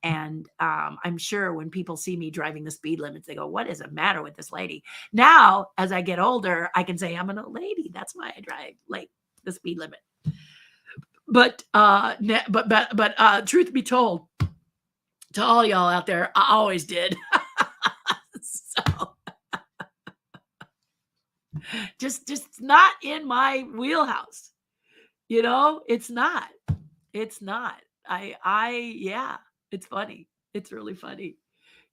A: And I'm sure when people see me driving the speed limits, they go, what is the matter with this lady? Now, as I get older, I can say I'm an old lady. That's why I drive like the speed limit. But truth be told, to all y'all out there, I always did. So just not in my wheelhouse. It's not. It's not. Yeah, it's funny. It's really funny.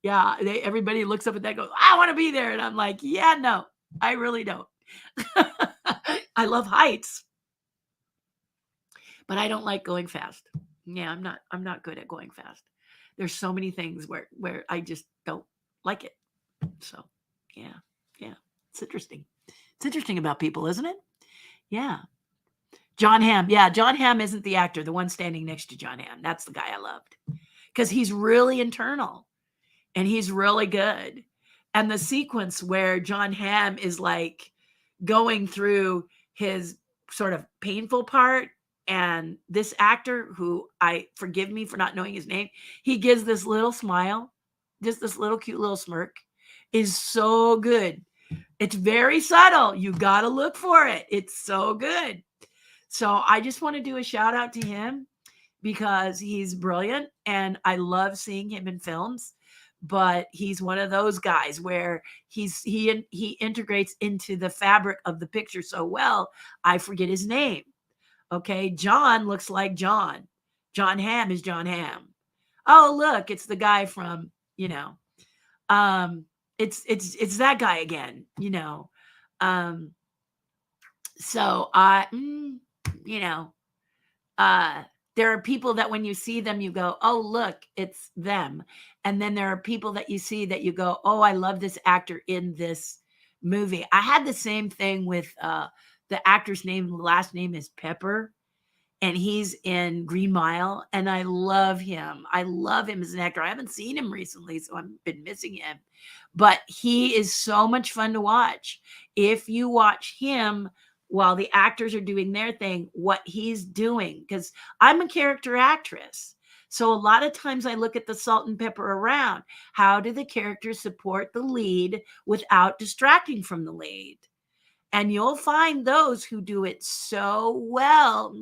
A: Yeah, everybody looks up at that and goes, I want to be there. And I'm like, yeah, no, I really don't. I love heights, but I don't like going fast. Yeah, I'm not good at going fast. There's so many things where I just don't like it. So yeah. It's interesting. It's interesting about people, isn't it? Yeah. John Hamm. Yeah, John Hamm isn't the actor, the one standing next to John Hamm. That's the guy I loved, because he's really internal and he's really good. And the sequence where John Hamm is like going through his sort of painful part, and this actor, who forgive me for not knowing his name, he gives this little smile, just this little cute little smirk, is so good. It's very subtle. You got to look for it. It's so good. So I just want to do a shout out to him because he's brilliant and I love seeing him in films. But he's one of those guys where he integrates into the fabric of the picture so well, I forget his name. Okay, John looks like John. John Hamm is John Hamm. Oh, look, it's the guy from, it's that guy again, so there are people that when you see them, you go, oh, look, it's them. And then there are people that you see that you go, oh, I love this actor in this movie. I had the same thing with the actor's last name is Pepper, and he's in Green Mile, and I love him. I love him as an actor. I haven't seen him recently, so I've been missing him. But he is so much fun to watch. If you watch him while the actors are doing their thing, what he's doing, because I'm a character actress. So a lot of times I look at the salt and pepper around. How do the characters support the lead without distracting from the lead? And you'll find those who do it so well.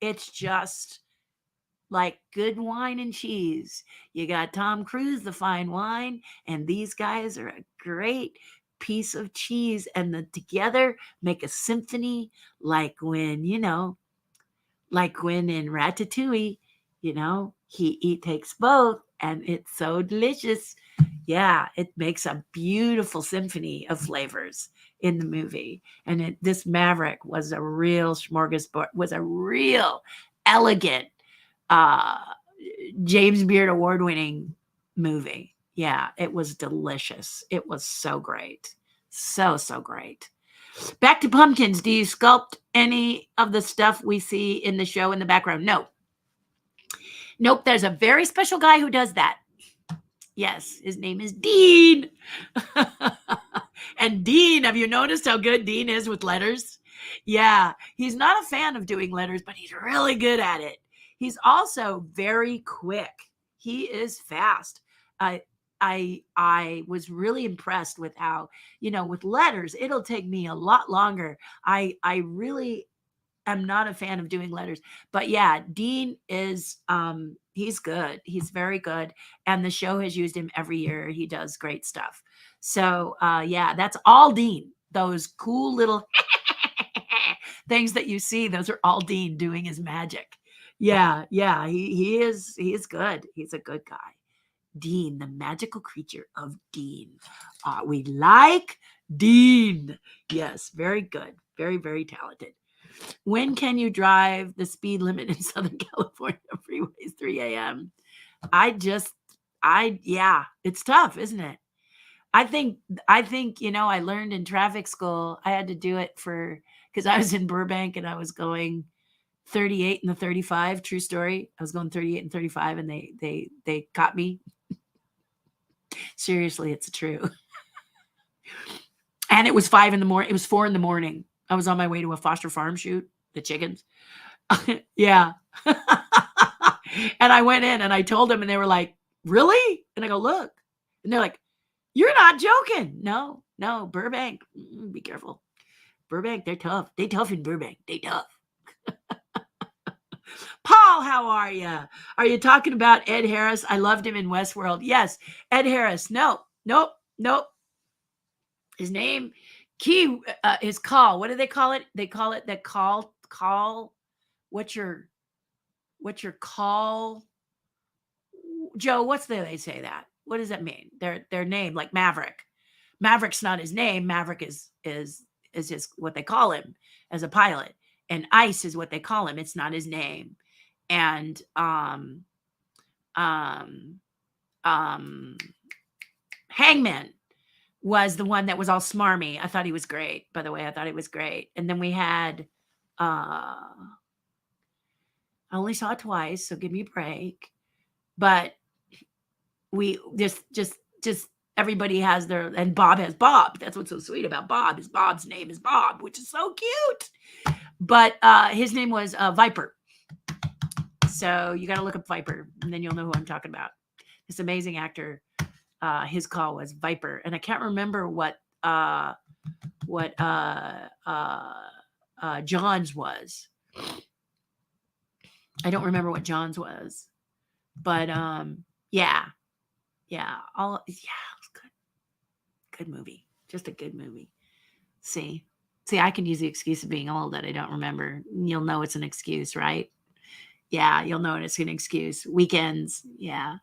A: It's just like good wine and cheese. You got Tom Cruise, the fine wine, and these guys are a great piece of cheese, and together make a symphony, like when, like when in Ratatouille, he takes both, and it's so delicious. Yeah, it makes a beautiful symphony of flavors in the movie. And this Maverick was a real smorgasbord, was a real elegant uh James Beard award-winning movie. Yeah, it was delicious. It was so great. So great. Back to pumpkins. Do you sculpt any of the stuff we see in the show in the background? No. Nope, there's a very special guy who does that. Yes, his name is Dean. And Dean, have you noticed how good Dean is with letters? Yeah, he's not a fan of doing letters, but he's really good at it. He's also very quick. He is fast. I was really impressed with how, with letters, it'll take me a lot longer. I really am not a fan of doing letters, but yeah, Dean is he's good. He's very good, and the show has used him every year. He does great stuff. So yeah, that's all Dean. Those cool little things that you see, those are all Dean doing his magic. Yeah, yeah, he is good. He's a good guy. Dean, the magical creature of Dean. We like Dean. Yes, very good. Very, very talented. When can you drive the speed limit in Southern California freeways 3 a.m.? Yeah, it's tough, isn't it? I think, I learned in traffic school, I had to do it because I was in Burbank and I was going 38 and the 35. True story. I was going 38 and 35, and they caught me. Seriously, it's true. And it was 5 in the morning. It was 4 in the morning. I was on my way to a Foster Farm shoot, the chickens. Yeah. And I went in and I told them, and they were like, really? And I go, look. And they're like, you're not joking. No, Burbank. Be careful. Burbank, they're tough. They tough in Burbank. They tough. Paul, how are you? Are you talking about Ed Harris? I loved him in Westworld. Yes, Ed Harris. Nope. His name, his call. What do they call it? They call it the call. What's your call? Joe, what's they say that? What does that mean? Their name, like Maverick. Maverick's not his name. Maverick is just what they call him as a pilot. And Ice is what they call him. It's not his name. And Hangman was the one that was all smarmy. I thought he was great. By the way, I thought he was great. And then we had I only saw it twice, so give me a break. But we just everybody has their, and Bob has Bob. That's what's so sweet about Bob, is Bob's name is Bob, which is so cute. But his name was Viper. So you got to look up Viper, and then you'll know who I'm talking about. This amazing actor, his call was Viper, and I can't remember what John's was. I don't remember what John's was, but yeah, it was good movie, just a good movie. See, I can use the excuse of being old that I don't remember. You'll know it's an excuse, right? Yeah, you'll know it's an excuse. Weekends, yeah.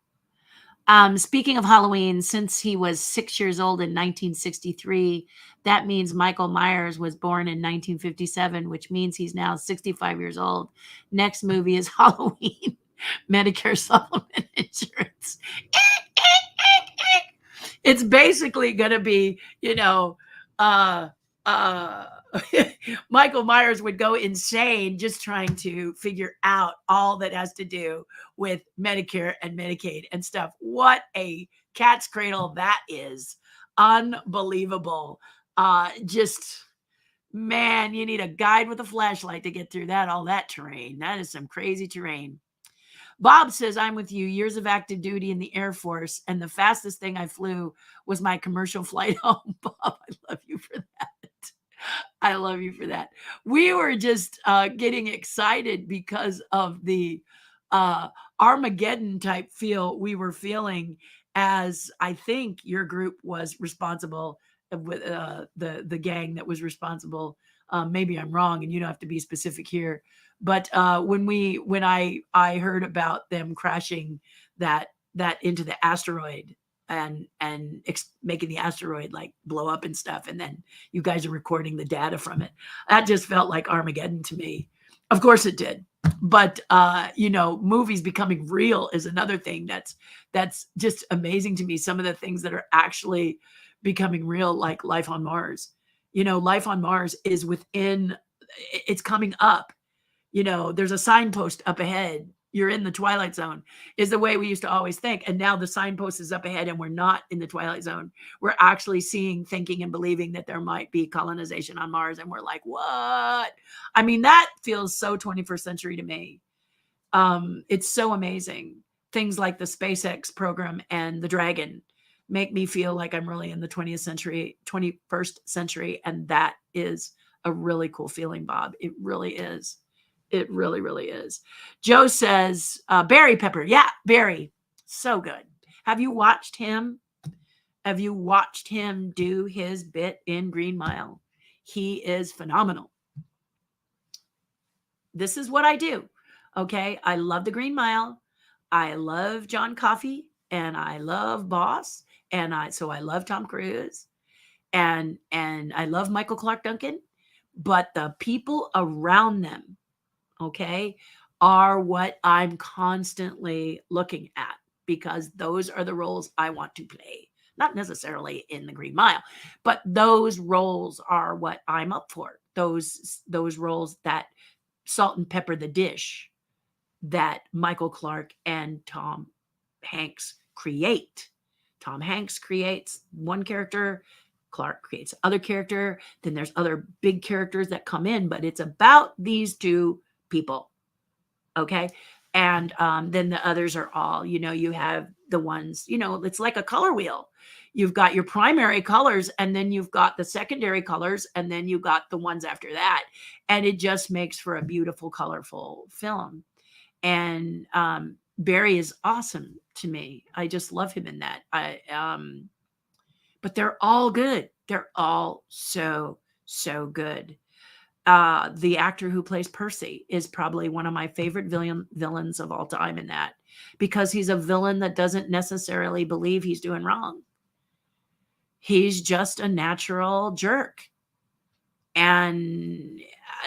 A: Speaking of Halloween, since he was 6 years old in 1963, that means Michael Myers was born in 1957, which means he's now 65 years old. Next movie is Halloween, Medicare supplement insurance. It's basically going to be, Michael Myers would go insane just trying to figure out all that has to do with Medicare and Medicaid and stuff. What a cat's cradle that is. Unbelievable. Just man, you need a guide with a flashlight to get through that, all that terrain. That is some crazy terrain. Bob says, I'm with you. Years of active duty in the Air Force, and the fastest thing I flew was my commercial flight home. Bob, I love you for that. I love you for that. We were just getting excited because of the Armageddon type feel we were feeling, as I think your group was responsible with the gang that was responsible. Maybe I'm wrong, and you don't have to be specific here. But when I heard about them crashing that into the asteroid and making the asteroid like blow up and stuff, and then you guys are recording the data from it, that just felt like Armageddon to me. Of course it did. But movies becoming real is another thing that's just amazing to me. Some of the things that are actually becoming real, like life on Mars. Life on Mars is it's coming up. There's a signpost up ahead. You're in the Twilight Zone, is the way we used to always think. And now the signpost is up ahead and we're not in the Twilight Zone. We're actually seeing, thinking, and believing that there might be colonization on Mars. And we're like, what? I mean, that feels so 21st century to me. It's so amazing. Things like the SpaceX program and the Dragon make me feel like I'm really in the 21st century. And that is a really cool feeling, Bob. It really is. It really, really is. Joe says, Barry Pepper. Yeah, Barry. So good. Have you watched him? Have you watched him do his bit in Green Mile? He is phenomenal. This is what I do. Okay. I love the Green Mile. I love John Coffey and I love Boss. So I love Tom Cruise and I love Michael Clark Duncan, but the people around them, okay, are what I'm constantly looking at, because those are the roles I want to play. Not necessarily in the Green Mile, but those roles are what I'm up for. Those roles that salt and pepper the dish that Michael Clark and Tom Hanks create. Tom Hanks creates one character, Clark creates other character, then there's other big characters that come in, but it's about these two people. Okay. And then the others are all, you have the ones, it's like a color wheel. You've got your primary colors, and then you've got the secondary colors, and then you've got the ones after that. And it just makes for a beautiful, colorful film. And Barry is awesome to me. I just love him in that. But they're all good. They're all so, so good. The actor who plays Percy is probably one of my favorite villains of all time in that, because he's a villain that doesn't necessarily believe he's doing wrong. He's just a natural jerk. And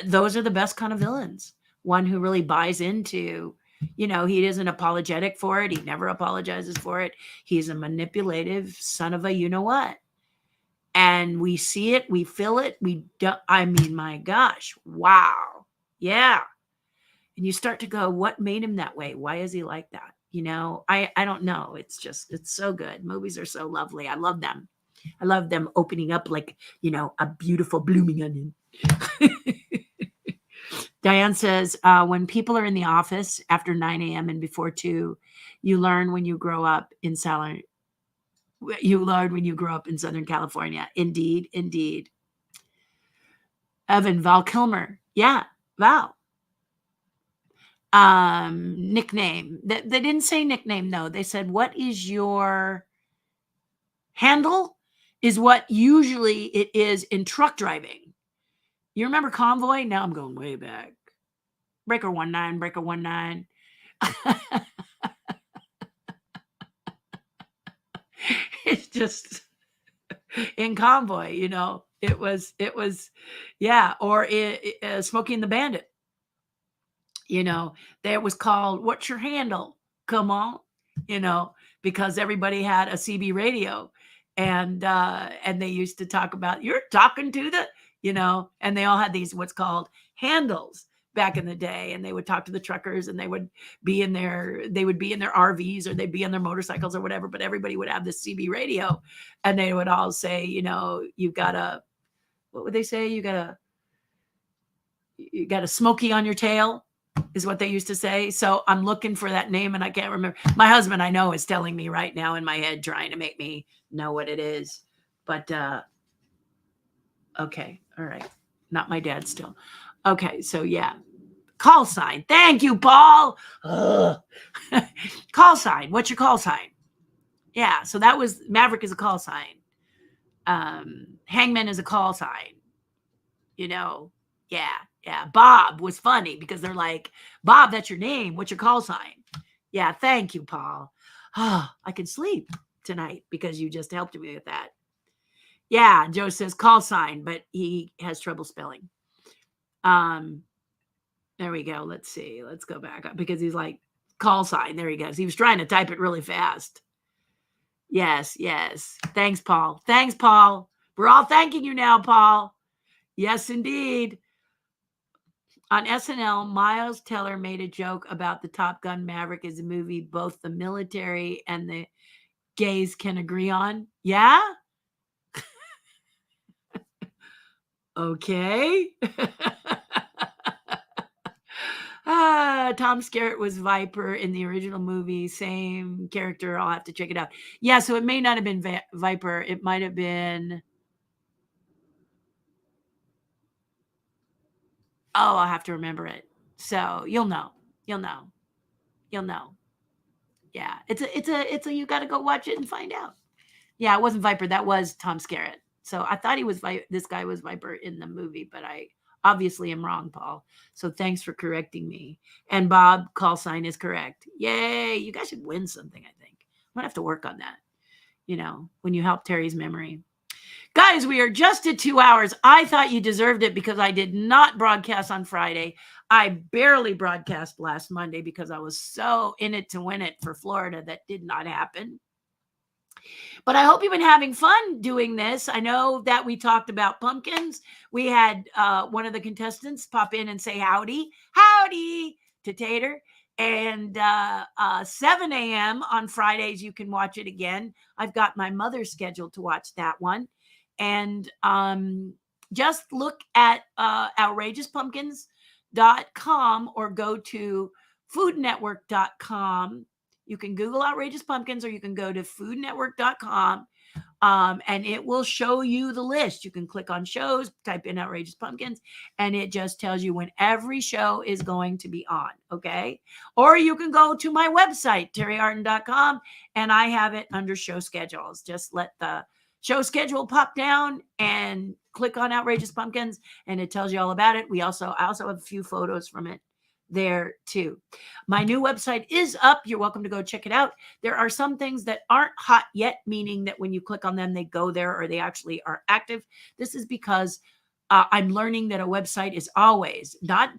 A: those are the best kind of villains. One who really buys into, he isn't apologetic for it. He never apologizes for it. He's a manipulative son of a you-know-what. And we see it, we feel it, my gosh, wow. Yeah. And you start to go, what made him that way? Why is he like that? I don't know. It's so good. Movies are so lovely. I love them. I love them opening up like, a beautiful blooming onion. Diane says, when people are in the office after 9 a.m. and before 2, you learn when you grow up in Southern California. Indeed, indeed. Evan, Val Kilmer. Yeah, Val. Nickname. They didn't say nickname, though. They said, what is your handle? Is what usually it is in truck driving. You remember Convoy? Now I'm going way back. Breaker 19, Breaker 19. It's just in Convoy, it was, yeah. Or Smokey and the Bandit, that was called, what's your handle? Come on, because everybody had a CB radio, and they used to talk about, you're talking to and they all had these what's called handles back in the day, and they would talk to the truckers, and they would be in their RVs, or they'd be on their motorcycles or whatever, but everybody would have this CB radio, and they would all say, you've got a, what would they say? You got a smoky on your tail, is what they used to say. So I'm looking for that name and I can't remember. My husband, I know, is telling me right now in my head, trying to make me know what it is. But okay, all right. Not my dad still. Okay, so yeah. Call sign. Thank you, Paul. Call sign. What's your call sign? Yeah, so that was Maverick is a call sign. Hangman is a call sign. Yeah. Bob was funny because they're like, Bob, that's your name. What's your call sign? Yeah, thank you, Paul. I can sleep tonight because you just helped me with that. Yeah, Joe says call sign, but he has trouble spelling. There we go. Let's see. Let's go back up because he's like, call sign. There he goes. He was trying to type it really fast. Yes. Thanks, Paul. We're all thanking you now, Paul. Yes, indeed. On SNL, Miles Teller made a joke about the Top Gun Maverick as a movie both the military and the gays can agree on. Yeah? Okay. Tom Skerritt was Viper in the original movie. Same character. I'll have to check it out. Yeah, so it may not have been Viper. It might have been... Oh, I'll have to remember it. So you'll know. Yeah, it's a you got to go watch it and find out. Yeah, it wasn't Viper. That was Tom Skerritt. So I thought this guy was Viper in the movie, but I obviously am wrong, Paul. So thanks for correcting me. And Bob, call sign is correct. Yay. You guys should win something, I think. I'm going to have to work on that, when you help Terry's memory. Guys, we are just at 2 hours. I thought you deserved it because I did not broadcast on Friday. I barely broadcast last Monday because I was so in it to win it for Florida. That did not happen. But I hope you've been having fun doing this. I know that we talked about pumpkins. We had one of the contestants pop in and say howdy to Tater. And 7 a.m. on Fridays, you can watch it again. I've got my mother scheduled to watch that one. And just look at outrageouspumpkins.com or go to foodnetwork.com. You can Google Outrageous Pumpkins or you can go to foodnetwork.com and it will show you the list. You can click on shows, type in Outrageous Pumpkins, and it just tells you when every show is going to be on, okay? Or you can go to my website, TerriHarden.com, and I have it under show schedules. Just let the show schedule pop down and click on Outrageous Pumpkins, and it tells you all about it. I also have a few photos from it there too. My new website is up. You're welcome to go check it out. There are some things that aren't hot yet, meaning that when you click on them, they go there or they actually are active. This is because I'm learning that a website is always, not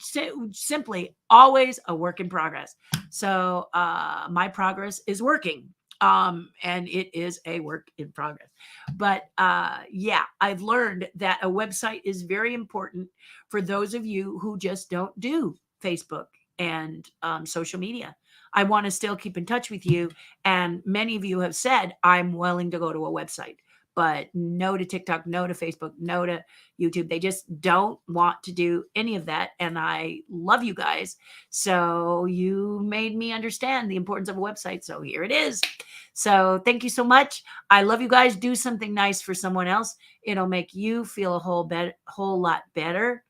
A: simply always, a work in progress. So my progress is working. And it is a work in progress. But yeah, I've learned that a website is very important for those of you who just don't do Facebook and social media. I want to still keep in touch with you. And many of you have said, I'm willing to go to a website, but no to TikTok, no to Facebook, no to YouTube. They just don't want to do any of that. And I love you guys. So you made me understand the importance of a website. So here it is. So thank you so much. I love you guys. Do something nice for someone else. It'll make you feel a whole lot better.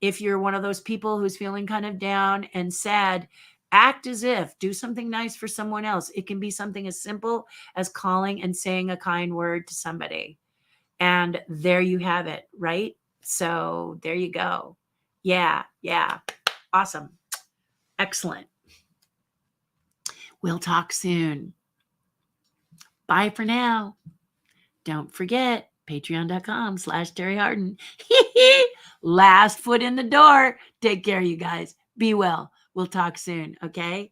A: If you're one of those people who's feeling kind of down and sad, act as if, do something nice for someone else. It can be something as simple as calling and saying a kind word to somebody. And there you have it, right? So there you go. Yeah. Awesome. Excellent. We'll talk soon. Bye for now. Don't forget, patreon.com/Terri Harden. Last foot in the door. Take care, you guys. Be well. We'll talk soon. Okay.